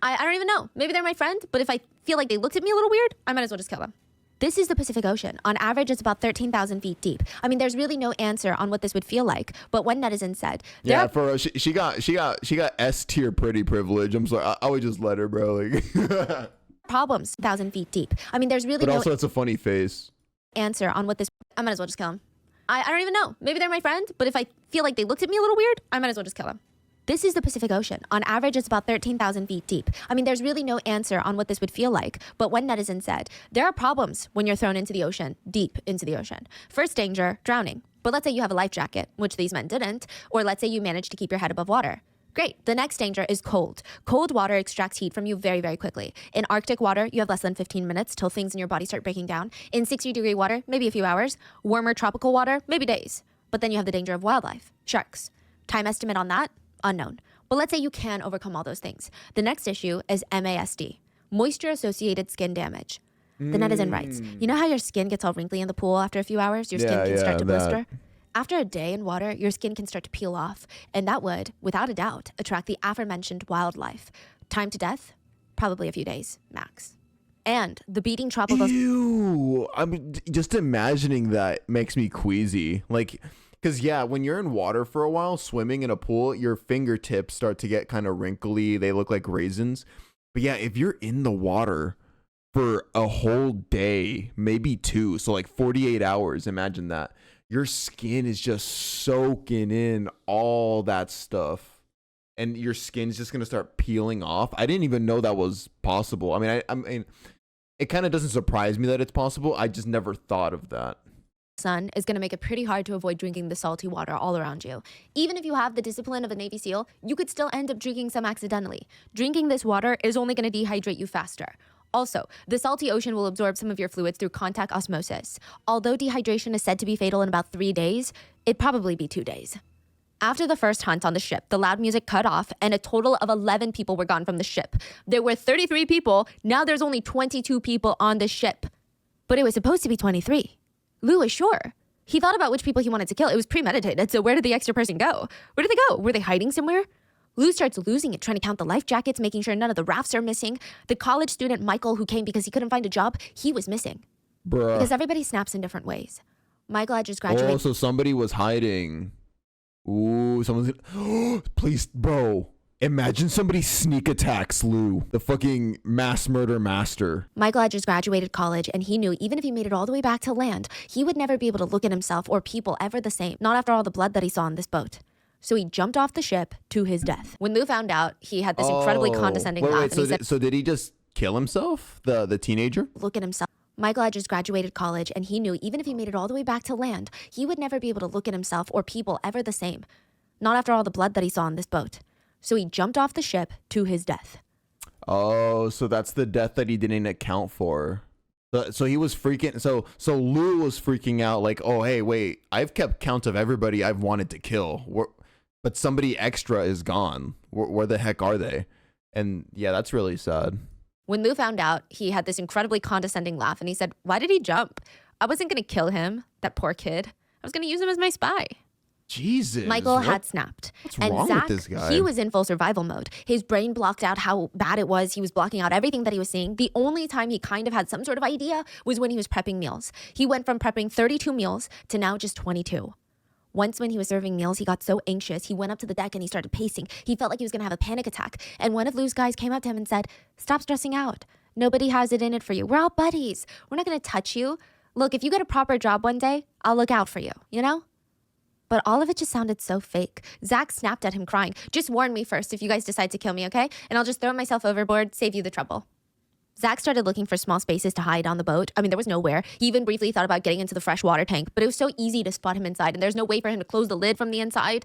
I don't even know. Maybe they're my friend, but if I feel like they looked at me a little weird, I might as well just kill them. This is the Pacific Ocean. On average, it's about 13,000 feet deep. I mean, there's really no answer on what this would feel like. But one netizen said, "Yeah, for she got S tier pretty privilege." I'm sorry, I would just let her, bro. Like problems 1,000 feet deep. I mean, there's really but no also it's a funny face. Answer on what this. I might as well just kill them. I don't even know. Maybe they're my friend, but if I feel like they looked at me a little weird, I might as well just kill them. This is the Pacific Ocean. On average, it's about 13,000 feet deep. I mean, there's really no answer on what this would feel like. But one netizen said, there are problems when you're thrown into the ocean, deep into the ocean. First danger, drowning. But let's say you have a life jacket, which these men didn't, or let's say you managed to keep your head above water. Great. The next danger is cold. Cold water extracts heat from you very, very quickly. In Arctic water, you have less than 15 minutes till things in your body start breaking down. In 60-degree water, maybe a few hours. Warmer tropical water, maybe days. But then you have the danger of wildlife, sharks. Time estimate on that? Unknown. But let's say you can overcome all those things. The next issue is MASD, moisture-associated skin damage. The netizen writes, you know how your skin gets all wrinkly in the pool after a few hours? Your skin can start to blister? After a day in water, your skin can start to peel off, and that would, without a doubt, attract the aforementioned wildlife. Time to death? Probably a few days, max. And the beating tropical... Ew! I mean, just imagining that makes me queasy. Like... Because, yeah, when you're in water for a while, swimming in a pool, your fingertips start to get kind of wrinkly. They look like raisins. But, yeah, if you're in the water for a whole day, maybe two, so like 48 hours, imagine that. Your skin is just soaking in all that stuff. And your skin's just going to start peeling off. I didn't even know that was possible. I mean, it kind of doesn't surprise me that it's possible. I just never thought of that. Sun is going to make it pretty hard to avoid drinking the salty water all around you. Even if you have the discipline of a Navy SEAL, you could still end up drinking some accidentally. Drinking this water is only going to dehydrate you faster. Also, the salty ocean will absorb some of your fluids through contact osmosis. Although dehydration is said to be fatal in about 3 days, it'd probably be 2 days. After the first hunt on the ship, the loud music cut off and a total of 11 people were gone from the ship. There were 33 people, now there's only 22 people on the ship. But it was supposed to be 23. Lou is sure. He thought about which people he wanted to kill. It was premeditated, so where did the extra person go? Where did they go? Were they hiding somewhere? Lou starts losing it, trying to count the life jackets, making sure none of the rafts are missing. The college student Michael, who came because he couldn't find a job, he was missing. Bruh. Because everybody snaps in different ways. Michael had just graduated. Oh, so somebody was hiding. Ooh, someone's gonna... Please, bro. Imagine somebody sneak attacks Lou, the fucking mass murder master. Michael had just graduated college, and he knew even if he made it all the way back to land, he would never be able to look at himself or people ever the same, not after all the blood that he saw on this boat. So he jumped off the ship to his death. When Lou found out, he had this incredibly condescending laugh, and he said, so did he just kill himself, the teenager? look at himself. Michael had just graduated college, and he knew even if he made it all the way back to land, he would never be able to look at himself or people ever the same, not after all the blood that he saw on this boat. So he jumped off the ship to his death. Oh, so that's the death that he didn't account for. So he was freaking. So Lou was freaking out like, oh, hey, wait, I've kept count of everybody I've wanted to kill. But somebody extra is gone. Where the heck are they? And yeah, that's really sad. When Lou found out, he had this incredibly condescending laugh, and he said, why did he jump? I wasn't going to kill him, that poor kid. I was going to use him as my spy. Jesus. Michael had snapped. What's and wrong Zach, with this guy? he was in full survival mode. His brain blocked out how bad it was. He was blocking out everything that he was seeing. The only time he kind of had some sort of idea was when he was prepping meals. He went from prepping 32 meals to now just 22. Once when he was serving meals, he got so anxious, he went up to the deck and he started pacing. He felt like he was going to have a panic attack. And one of Lou's guys came up to him and said, stop stressing out. Nobody has it in it for you. We're all buddies. We're not going to touch you. Look, if you get a proper job one day, I'll look out for you, you know? But all of it just sounded so fake. Zach snapped at him crying. Just warn me first if you guys decide to kill me, okay? And I'll just throw myself overboard, save you the trouble. Zach started looking for small spaces to hide on the boat. I mean, there was nowhere. He even briefly thought about getting into the freshwater tank, but it was so easy to spot him inside, and there's no way for him to close the lid from the inside.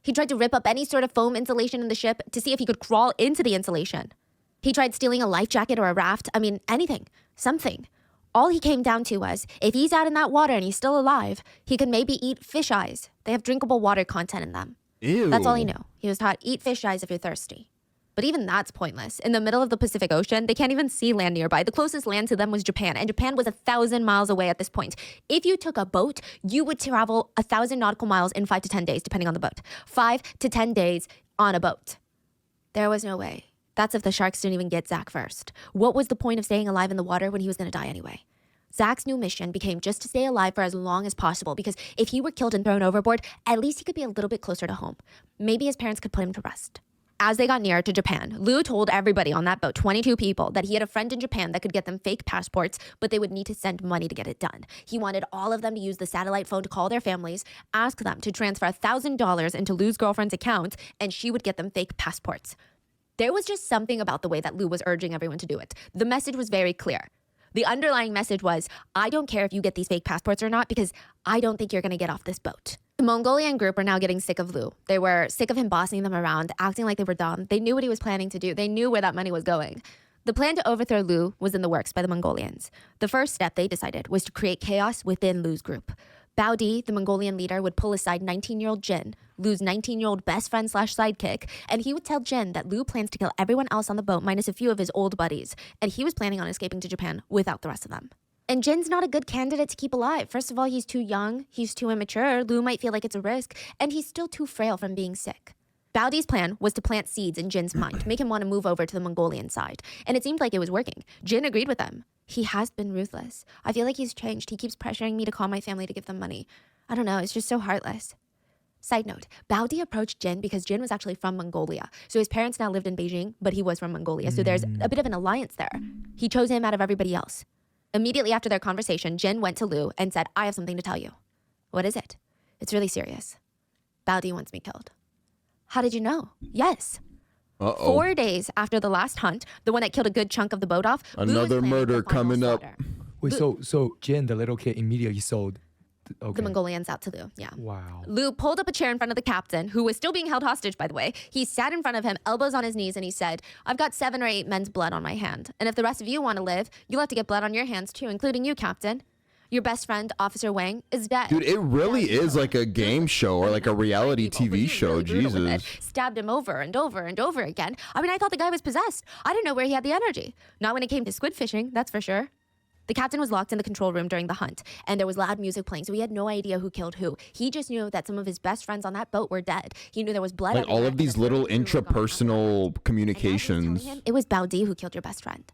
He tried to rip up any sort of foam insulation in the ship to see if he could crawl into the insulation. He tried stealing a life jacket or a raft. I mean, anything, something. All he came down to was, if he's out in that water and he's still alive, he could maybe eat fish eyes. They have drinkable water content in them. Ew. That's all he knew. He was taught, eat fish eyes if you're thirsty. But even that's pointless. In the middle of the Pacific Ocean, they can't even see land nearby. The closest land to them was Japan, and Japan was 1,000 miles away at this point. If you took a boat, you would travel 1,000 nautical miles in 5 to 10 days, depending on the boat. 5 to 10 days on a boat. There was no way. That's if the sharks didn't even get Zach first. What was the point of staying alive in the water when he was going to die anyway? Zach's new mission became just to stay alive for as long as possible, because if he were killed and thrown overboard, at least he could be a little bit closer to home. Maybe his parents could put him to rest. As they got nearer to Japan, Lou told everybody on that boat, 22 people, that he had a friend in Japan that could get them fake passports, but they would need to send money to get it done. He wanted all of them to use the satellite phone to call their families, ask them to transfer $1,000 into Lou's girlfriend's account, and she would get them fake passports. There was just something about the way that Lou was urging everyone to do it. The message was very clear. The underlying message was, I don't care if you get these fake passports or not, because I don't think you're going to get off this boat. The Mongolian group were now getting sick of Lou. They were sick of him bossing them around, acting like they were dumb. They knew what he was planning to do. They knew where that money was going. The plan to overthrow Lou was in the works by the Mongolians. The first step, they decided, was to create chaos within Lou's group. Baudi, the Mongolian leader, would pull aside 19-year-old Jin, Lou's 19-year-old best friend / sidekick, and he would tell Jin that Lou plans to kill everyone else on the boat minus a few of his old buddies, and he was planning on escaping to Japan without the rest of them. And Jin's not a good candidate to keep alive. First of all, he's too young, he's too immature, Lou might feel like it's a risk, and he's still too frail from being sick. Baudi's plan was to plant seeds in Jin's mind, make him want to move over to the Mongolian side, and it seemed like it was working. Jin agreed with them. He has been ruthless. I feel like he's changed. He keeps pressuring me to call my family to give them money. I don't know, it's just so heartless. Side note, Baudi approached Jin because Jin was actually from Mongolia. So his parents now lived in Beijing, but he was from Mongolia. So there's a bit of an alliance there. He chose him out of everybody else. Immediately after their conversation, Jin went to Lou and said, I have something to tell you. What is it? It's really serious. Baudi wants me killed. How did you know? Yes. 4 days after the last hunt, the one that killed a good chunk of the boat off, Lou was Another planning murder the final coming up. slaughter. Wait, so Jen, the little kid, immediately sold. Okay. The Mongolians out to Lou, yeah. Wow. Lou pulled up a chair in front of the captain, who was still being held hostage, by the way. He sat in front of him, elbows on his knees, and he said, I've got 7 or 8 men's blood on my hand. And if the rest of you want to live, you'll have to get blood on your hands too, including you, Captain. Your best friend, Officer Wang, is dead. Dude, it really is like a game show or like a reality TV show. Jesus. Stabbed him over and over and over again. I mean, I thought the guy was possessed. I didn't know where he had the energy. Not when it came to squid fishing, that's for sure. The captain was locked in the control room during the hunt, and there was loud music playing, so he had no idea who killed who. He just knew that some of his best friends on that boat were dead. He knew there was blood Like everywhere, all of and these the little first crew were gone. intrapersonal And as he was communications. telling him, it was Baudi who killed your best friend.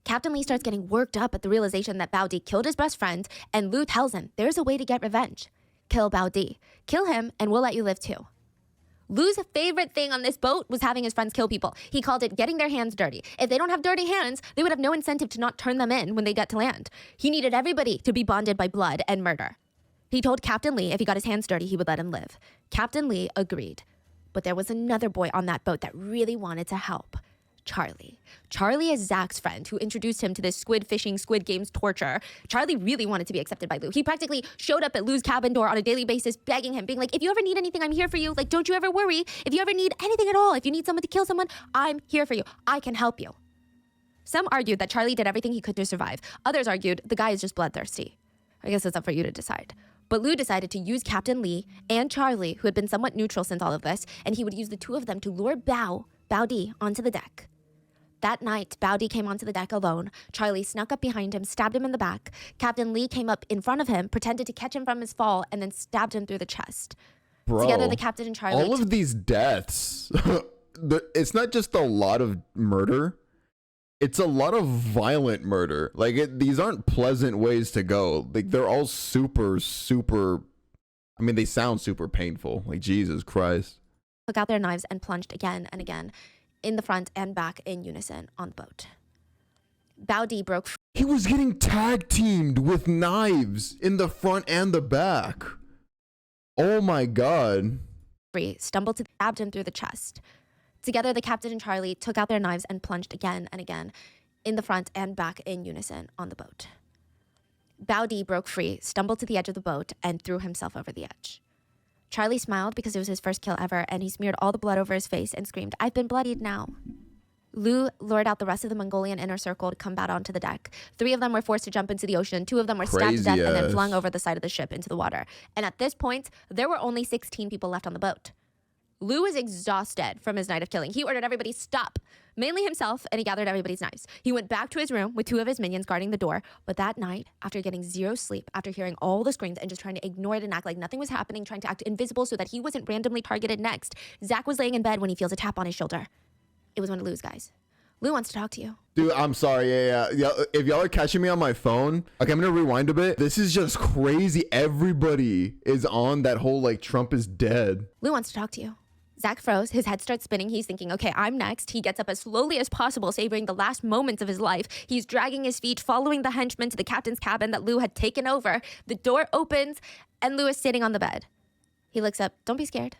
Captain Lee starts getting worked up at the realization that Bao Di killed his best friend, and Lu tells him there's a way to get revenge. Kill Bao Di. Kill him, and we'll let you live too. Lu's favorite thing on this boat was having his friends kill people. He called it getting their hands dirty. If they don't have dirty hands, they would have no incentive to not turn them in when they get to land. He needed everybody to be bonded by blood and murder. He told Captain Lee if he got his hands dirty, he would let him live. Captain Lee agreed. But there was another boy on that boat that really wanted to help. Charlie. Charlie is Zach's friend who introduced him to this squid fishing, squid games torture. Charlie really wanted to be accepted by Lu. He practically showed up at Lu's cabin door on a daily basis, begging him, being like, if you ever need anything, I'm here for you. Like, don't you ever worry. If you ever need anything at all, if you need someone to kill someone, I'm here for you. I can help you. Some argued that Charlie did everything he could to survive. Others argued the guy is just bloodthirsty. I guess it's up for you to decide. But Lu decided to use Captain Lee and Charlie, who had been somewhat neutral since all of this, and he would use the two of them to lure Bao Di, onto the deck. That night, Bao Di came onto the deck alone. Charlie snuck up behind him, stabbed him in the back. Captain Lee came up in front of him, pretended to catch him from his fall, and then stabbed him through the chest. Bro, Together, the captain and Charlie... all of these deaths, it's not just a lot of murder. It's a lot of violent murder. Like, these aren't pleasant ways to go. Like, they're all super, I mean, they sound super painful. Like, Jesus Christ. Took out their knives and plunged again and again, in the front and back in unison on the boat. Bao Di broke free. He was getting tag teamed with knives in the front and the back. Oh my God. Stumbled to stabbed him through the chest. Together, the captain and Charlie took out their knives and plunged again and again, in the front and back in unison on the boat. Bao Di broke free, stumbled to the edge of the boat, and threw himself over the edge. Charlie smiled because it was his first kill ever, and he smeared all the blood over his face and screamed, "I've been bloodied now." Lu lured out the rest of the Mongolian inner circle to come back onto the deck. 3 of them were forced to jump into the ocean. 2 of them were stabbed to death and then flung over the side of the ship into the water. And at this point, there were only 16 people left on the boat. Lu was exhausted from his night of killing. He ordered everybody stop, mainly himself, and he gathered everybody's knives. He went back to his room with 2 of his minions guarding the door. But that night, after getting 0 sleep, after hearing all the screams and just trying to ignore it and act like nothing was happening, trying to act invisible so that he wasn't randomly targeted next, Zach was laying in bed when he feels a tap on his shoulder. It was one of Lu's guys. Lu wants to talk to you. Dude, I'm sorry. Yeah. If y'all are catching me on my phone, okay, I'm gonna rewind a bit. This is just crazy. Everybody is on that whole, like, Trump is dead. Lu wants to talk to you. Zach froze. His head starts spinning. He's thinking, okay, I'm next. He gets up as slowly as possible, savoring the last moments of his life. He's dragging his feet, following the henchman to the captain's cabin that Lu had taken over. The door opens, and Lu is sitting on the bed. He looks up. Don't be scared.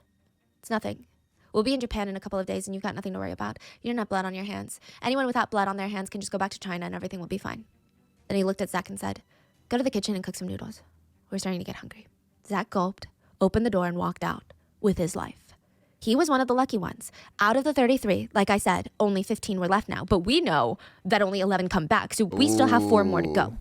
It's nothing. We'll be in Japan in a couple of days, and you've got nothing to worry about. You don't have blood on your hands. Anyone without blood on their hands can just go back to China, and everything will be fine. Then he looked at Zach and said, go to the kitchen and cook some noodles. We're starting to get hungry. Zach gulped, opened the door, and walked out with his life. He was one of the lucky ones. Out of the 33, like I said, only 15 were left now. But we know that only 11 come back, so we still have 4 more to go.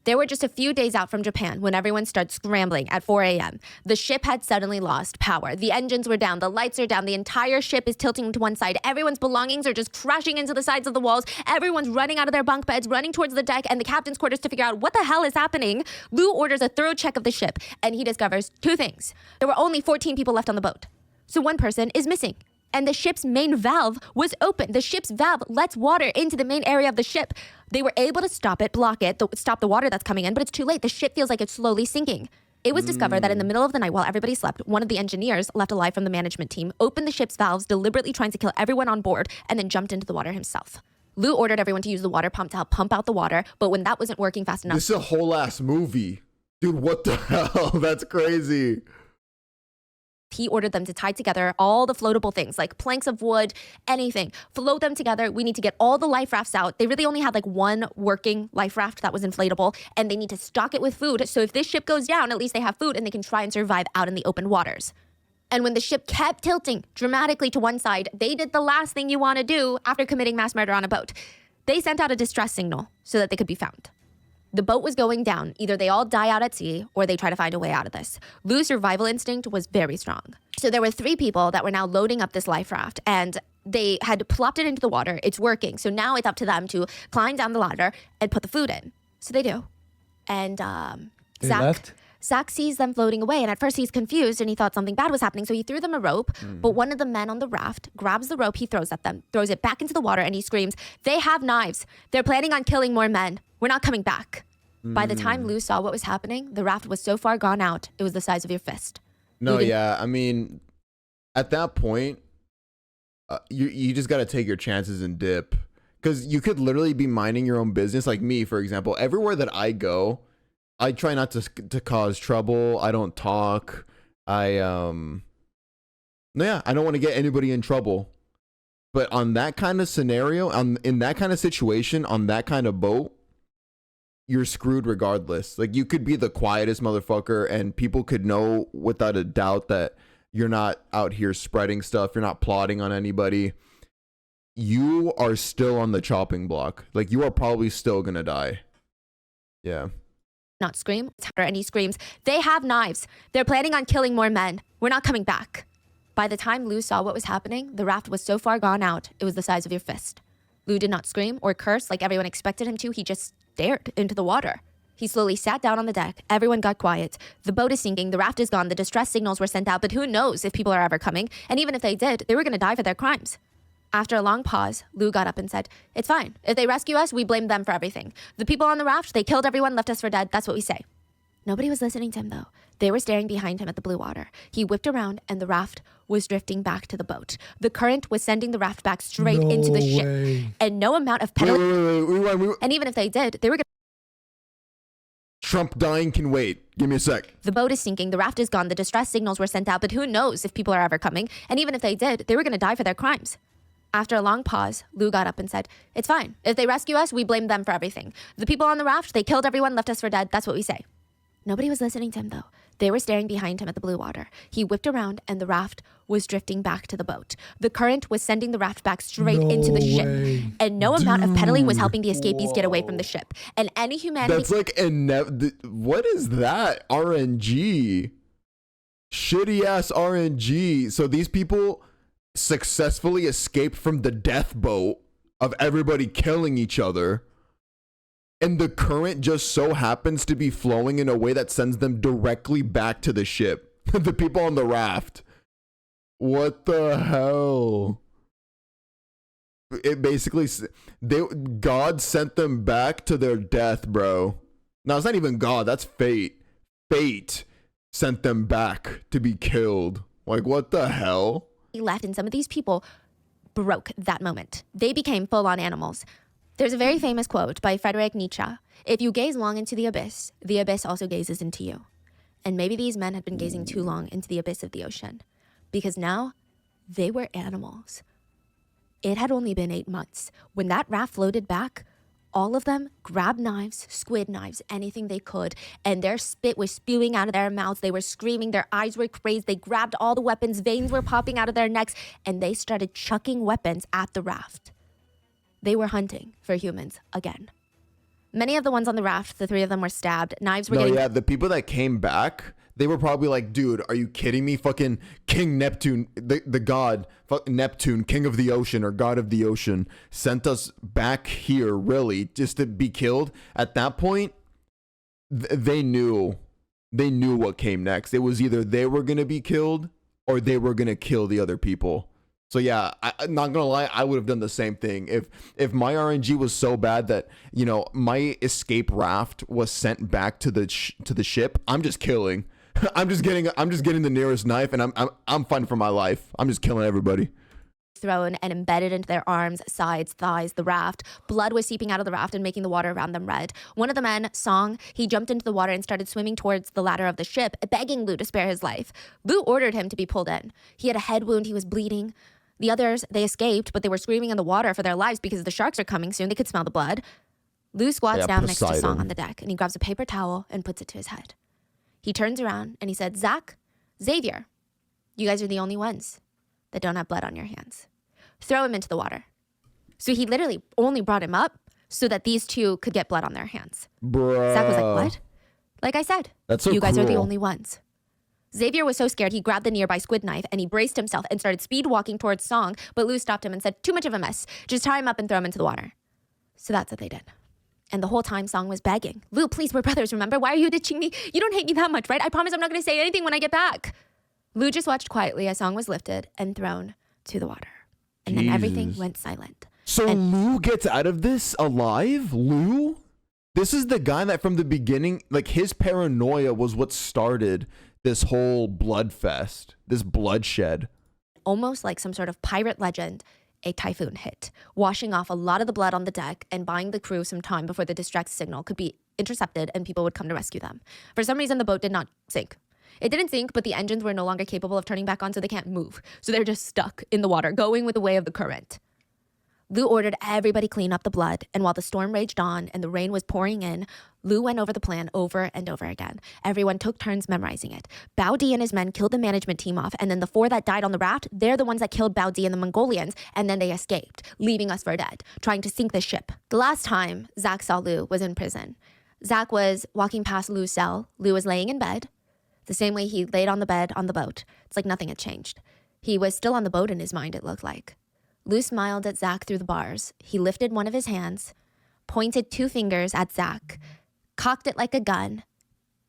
They were just a few days out from Japan when everyone started scrambling at 4 a.m. The ship had suddenly lost power. The engines were down, the lights are down, the entire ship is tilting to one side. Everyone's belongings are just crashing into the sides of the walls. Everyone's running out of their bunk beds, running towards the deck and the captain's quarters to figure out what the hell is happening. Lu orders a thorough check of the ship, and he discovers 2 things. There were only 14 people left on the boat. So 1 person is missing. And the ship's main valve was open. The ship's valve lets water into the main area of the ship. They were able to stop it, block it, stop the water that's coming in, but it's too late. The ship feels like it's slowly sinking. It was discovered that in the middle of the night while everybody slept, one of the engineers, left alive from the management team, opened the ship's valves, deliberately trying to kill everyone on board, and then jumped into the water himself. Lu ordered everyone to use the water pump to help pump out the water, but when that wasn't working fast enough... This is a whole ass movie. Dude, what the hell? That's crazy. He ordered them to tie together all the floatable things, like planks of wood, anything. Float them together. We need to get all the life rafts out. They really only had like 1 working life raft that was inflatable, and they need to stock it with food. So if this ship goes down, at least they have food and they can try and survive out in the open waters. And when the ship kept tilting dramatically to one side, they did the last thing you want to do after committing mass murder on a boat. They sent out a distress signal so that they could be found. The boat was going down. Either they all die out at sea or they try to find a way out of this. Lu's survival instinct was very strong. So there were 3 people that were now loading up this life raft, and they had plopped it into the water. It's working. So now it's up to them to climb down the ladder and put the food in. So they do. And They left? Zach sees them floating away, and at first he's confused and he thought something bad was happening, so he threw them a rope. But one of the men on the raft grabs the rope he throws at them, throws it back into the water, and he screams, "They have knives. They're planning on killing more men. We're not coming back." By the time Lou saw what was happening, the raft was so far gone out, it was the size of your fist. No, yeah, I mean, at that point, you just got to take your chances and dip. Because you could literally be minding your own business. Like me, for example, everywhere that I go, I try not to cause trouble. I don't talk. I don't want to get anybody in trouble. But on that kind of scenario, in that kind of situation, on that kind of boat, you're screwed regardless. Like, you could be the quietest motherfucker and people could know without a doubt that you're not out here spreading stuff. You're not plotting on anybody. You are still on the chopping block. Like, you are probably still gonna die. Yeah. Not scream, and he screams, "They have knives. They're planning on killing more men. We're not coming back." By the time Lou saw what was happening, the raft was so far gone out, it was the size of your fist. Lou did not scream or curse like everyone expected him to. He just stared into the water. He slowly sat down on the deck. Everyone got quiet. The boat is sinking. The raft is gone. The distress signals were sent out, but who knows if people are ever coming? And even if they did, they were going to die for their crimes. After a long pause, Lou got up and said, "It's fine. If they rescue us, we blame them for everything. The people on the raft, they killed everyone, left us for dead. That's what we say." Nobody was listening to him, though. They were staring behind him at the blue water. He whipped around, and the raft was drifting back to the boat. The current was sending the raft back straight into the ship. And no amount of pedaling. Rewind. And even if they did, they were going to. Trump dying can wait. Give me a sec. The boat is sinking. The raft is gone. The distress signals were sent out, but who knows if people are ever coming? And even if they did, they were going to die for their crimes. After a long pause, Lou got up and said, "It's fine. If they rescue us, we blame them for everything. The people on the raft, they killed everyone, left us for dead. That's what we say." Nobody was listening to him, though. They were staring behind him at the blue water. He whipped around, and the raft was drifting back to the boat. The current was sending the raft back straight into the ship. And no amount of pedaling was helping the escapees get away from the ship. And any humanity... That's like what is that? RNG. Shitty ass RNG. So these people successfully escaped from the death boat of everybody killing each other, and the current just so happens to be flowing in a way that sends them directly back to the ship. The people on the raft. What the hell? It basically, God sent them back to their death, bro. No, it's not even God, that's fate. Fate sent them back to be killed. Like, what the hell? Left, and some of these people broke that moment. They became full-on animals. There's a very famous quote by Friedrich Nietzsche: "If you gaze long into the abyss also gazes into you." And maybe these men had been gazing too long into the abyss of the ocean, because now they were animals. It had only been 8 months. When that raft floated back, all of them grabbed knives, squid knives, anything they could, and their spit was spewing out of their mouths. They were screaming, their eyes were crazed, they grabbed all the weapons, veins were popping out of their necks, and they started chucking weapons at the raft. They were hunting for humans again. Many of the ones on the raft, the 3 of them were stabbed. Knives were getting... Yeah, the people that came back, they were probably like, "Dude, are you kidding me? Fucking King Neptune, the god, Neptune, king of the ocean or god of the ocean, sent us back here, really, just to be killed." At that point, they knew what came next. It was either they were going to be killed or they were going to kill the other people. So yeah, I'm not gonna lie, I would have done the same thing. If my RNG was so bad that, you know, my escape raft was sent back to the ship, I'm just killing. I'm just getting the nearest knife, and I'm fighting for my life. I'm just killing everybody. Thrown and embedded into their arms, sides, thighs, the raft. Blood was seeping out of the raft and making the water around them red. One of the men, Song, he jumped into the water and started swimming towards the ladder of the ship, begging Lou to spare his life. Lou ordered him to be pulled in. He had a head wound, he was bleeding. The others, they escaped, but they were screaming in the water for their lives because the sharks are coming soon. They could smell the blood. Lou squats down next to Song on the deck, and he grabs a paper towel and puts it to his head. He turns around and he said, "Zach, Xavier, you guys are the only ones that don't have blood on your hands. Throw him into the water." So he literally only brought him up so that these 2 could get blood on their hands. Bruh. Zach was like, "What?" Like I said, that's so you guys are the cruel. only ones. Xavier was so scared, he grabbed the nearby squid knife and he braced himself and started speed walking towards Song, but Lou stopped him and said, "Too much of a mess. Just tie him up and throw him into the water." So that's what they did. And the whole time Song was begging, Lou, please, we're brothers, remember? Why are you ditching me? You don't hate me that much, right? I promise I'm not gonna say anything when I get back. Lou just watched quietly as Song was lifted and thrown to the water. And then everything Jesus. went silent. So Lou gets out of this alive? Lou? This is the guy that from the beginning, like his paranoia was what started this whole bloodfest, this bloodshed. Almost like some sort of pirate legend, a typhoon hit, washing off a lot of the blood on the deck and buying the crew some time before the distress signal could be intercepted and people would come to rescue them. For some reason, the boat did not sink. It didn't sink, but the engines were no longer capable of turning back on, so they can't move. So they're just stuck in the water, going with the way of the current. Lou ordered everybody clean up the blood, and while the storm raged on and the rain was pouring in, Lou went over the plan over and over again. Everyone took turns memorizing it. Bao Di and his men killed the management team off, and then the 4 that died on the raft, they're the ones that killed Bao Di and the Mongolians, and then they escaped, leaving us for dead, trying to sink the ship. The last time Zach saw Lou was in prison. Zach was walking past Lou's cell. Lou was laying in bed, the same way he laid on the bed on the boat. It's like nothing had changed. He was still on the boat in his mind, it looked like. Lou smiled at Zach through the bars. He lifted one of his hands, pointed 2 fingers at Zach, cocked it like a gun,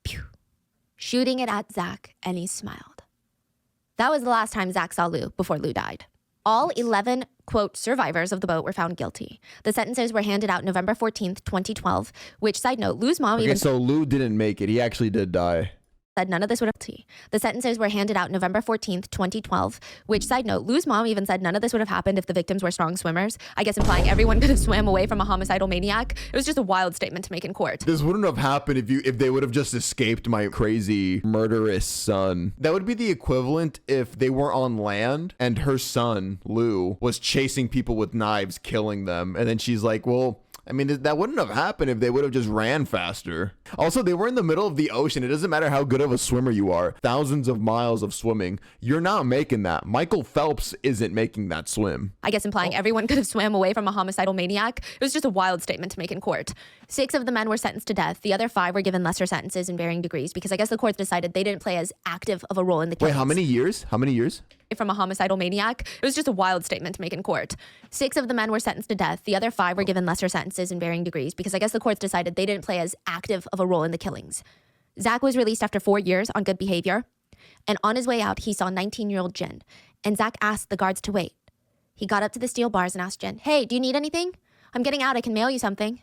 pew, shooting it at Zach, and he smiled. That was the last time Zach saw Lou before Lou died. All 11, quote, survivors of the boat were found guilty. The sentences were handed out November 14th, 2012, which, side note, Lou's mom Okay, so Lou didn't make it. He actually did die. Said none of this would have happened. The sentences were handed out November 14th, 2012, which, side note, Lou's mom even said none of this would have happened if the victims were strong swimmers, I guess implying everyone could have swam away from a homicidal maniac. It was just a wild statement to make in court. This wouldn't have happened if they would have just escaped my crazy murderous son. That would be the equivalent if they were on land and her son, Lou, was chasing people with knives, killing them. And then she's like, well, I mean, that wouldn't have happened if they would have just ran faster. Also, they were in the middle of the ocean. It doesn't matter how good of a swimmer you are. Thousands of miles of swimming. You're not making that. Michael Phelps isn't making that swim. I guess implying everyone could have swam away from a homicidal maniac. It was just a wild statement to make in court. 6 of the men were sentenced to death. The other 5 were given lesser sentences in varying degrees because I guess the court decided they didn't play as active of a role in the case. Wait, how many years? How many years? From a homicidal maniac. It was just a wild statement to make in court. 6 of the men were sentenced to death. The other 5 were given lesser sentences in varying degrees because I guess the courts decided they didn't play as active of a role in the killings. Zach was released after 4 years on good behavior. And on his way out, he saw 19-year-old Jin. And Zach asked the guards to wait. He got up to the steel bars and asked Jin, hey, do you need anything? I'm getting out. I can mail you something.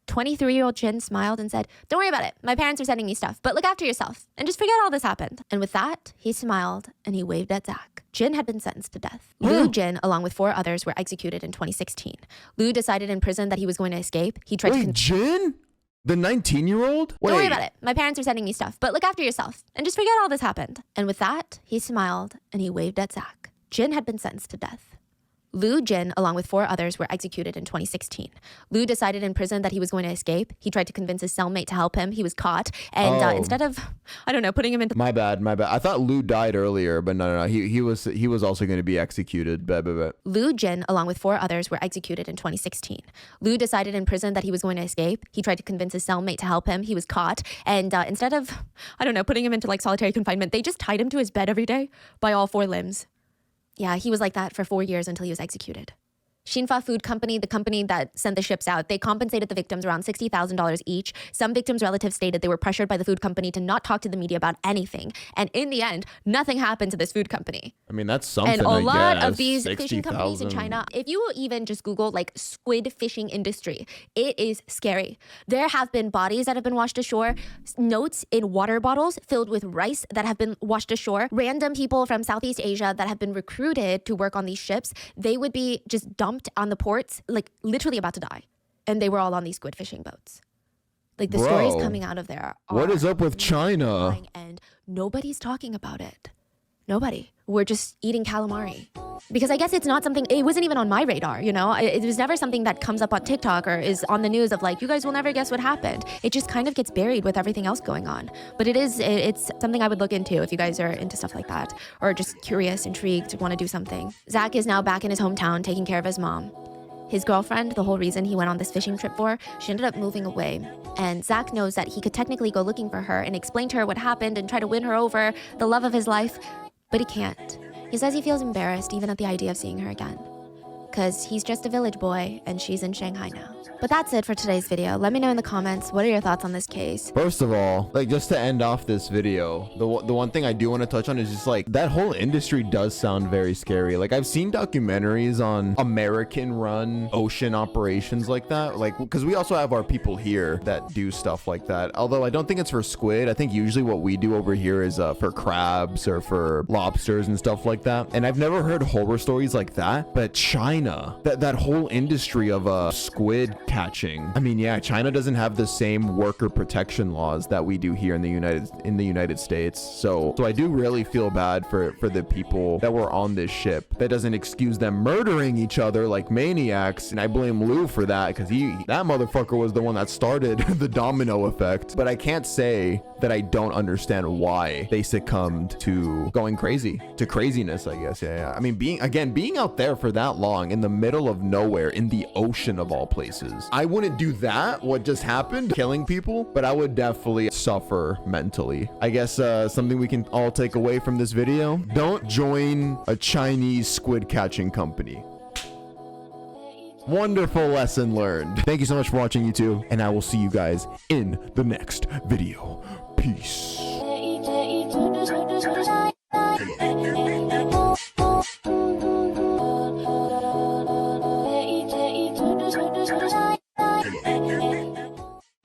23-year-old Jin smiled and said, don't worry about it. My parents are sending me stuff, but look after yourself and just forget all this happened. And with that, he smiled and he waved at Zach. Jin had been sentenced to death. Lou Jin, along with 4 others, were executed in 2016. Lou decided in prison that he was going to escape. He tried to... Jin? The 19-year-old? Don't worry about it. My parents are sending me stuff, but look after yourself and just forget all this happened. And with that, he smiled and he waved at Zach. Jin had been sentenced to death. Lou Jin, along with 4 others, were executed in 2016. Lou decided in prison that he was going to escape. He tried to convince his cellmate to help him. He was caught. And instead of, I don't know, putting him into... My bad. I thought Lou died earlier, but no. He was also going to be executed. Lou Jin, along with 4 others, were executed in 2016. Lou decided in prison that he was going to escape. He tried to convince his cellmate to help him. He was caught. And instead of, I don't know, putting him into like solitary confinement, they just tied him to his bed every day by all 4 limbs. Yeah, he was like that for 4 years until he was executed. Shinfa Food Company, the company that sent the ships out, they compensated the victims around $60,000 each. Some victims' relatives stated they were pressured by the food company to not talk to the media about anything. And in the end, nothing happened to this food company. I mean, that's something, and a I lot guess. of these fishing companies in China, if you even just Google like squid fishing industry, it is scary. There have been bodies that have been washed ashore, notes in water bottles filled with rice that have been washed ashore, random people from Southeast Asia that have been recruited to work on these ships, they would be just dumped on the ports, like literally about to die. And they were all on these squid fishing boats. Like the stories coming out of there are... What is up with China? And nobody's talking about it. Nobody. We're just eating calamari. Because I guess it's not something, it wasn't even on my radar, you know? It was never something that comes up on TikTok or is on the news of like, you guys will never guess what happened. It just kind of gets buried with everything else going on. But it's something I would look into if you guys are into stuff like that or just curious, intrigued, want to do something. Zach is now back in his hometown taking care of his mom. His girlfriend, the whole reason he went on this fishing trip for, she ended up moving away. And Zach knows that he could technically go looking for her and explain to her what happened and try to win her over, the love of his life, but he can't. He says he feels embarrassed even at the idea of seeing her again. because he's just a village boy and she's in Shanghai now. But that's it for today's video. Let me know in the comments, what are your thoughts on this case? First of all, like, just to end off this video, the one thing I do want to touch on is just like that whole industry does sound very scary. Like, I've seen documentaries on American run ocean operations like that, like, because we also have our people here that do stuff like that. Although I don't think it's for squid. I think usually what we do over here is for crabs or for lobsters and stuff like that. And I've never heard horror stories like that. But China, that whole industry of squid catching. I mean, yeah, China doesn't have the same worker protection laws that we do here in the United States. So I do really feel bad for the people that were on this ship. That doesn't excuse them murdering each other like maniacs. And I blame Lou for that, because that motherfucker was the one that started the domino effect. But I can't say that I don't understand why they succumbed to going crazy, to craziness, I guess. Yeah. I mean, being out there for that long in the middle of nowhere, in the ocean of all places, I wouldn't do that, what just happened, killing people, but I would definitely suffer mentally. I guess something we can all take away from this video: don't join a Chinese squid catching company. Wonderful lesson learned. Thank you so much for watching, YouTube, and I will see you guys in the next video. Peace.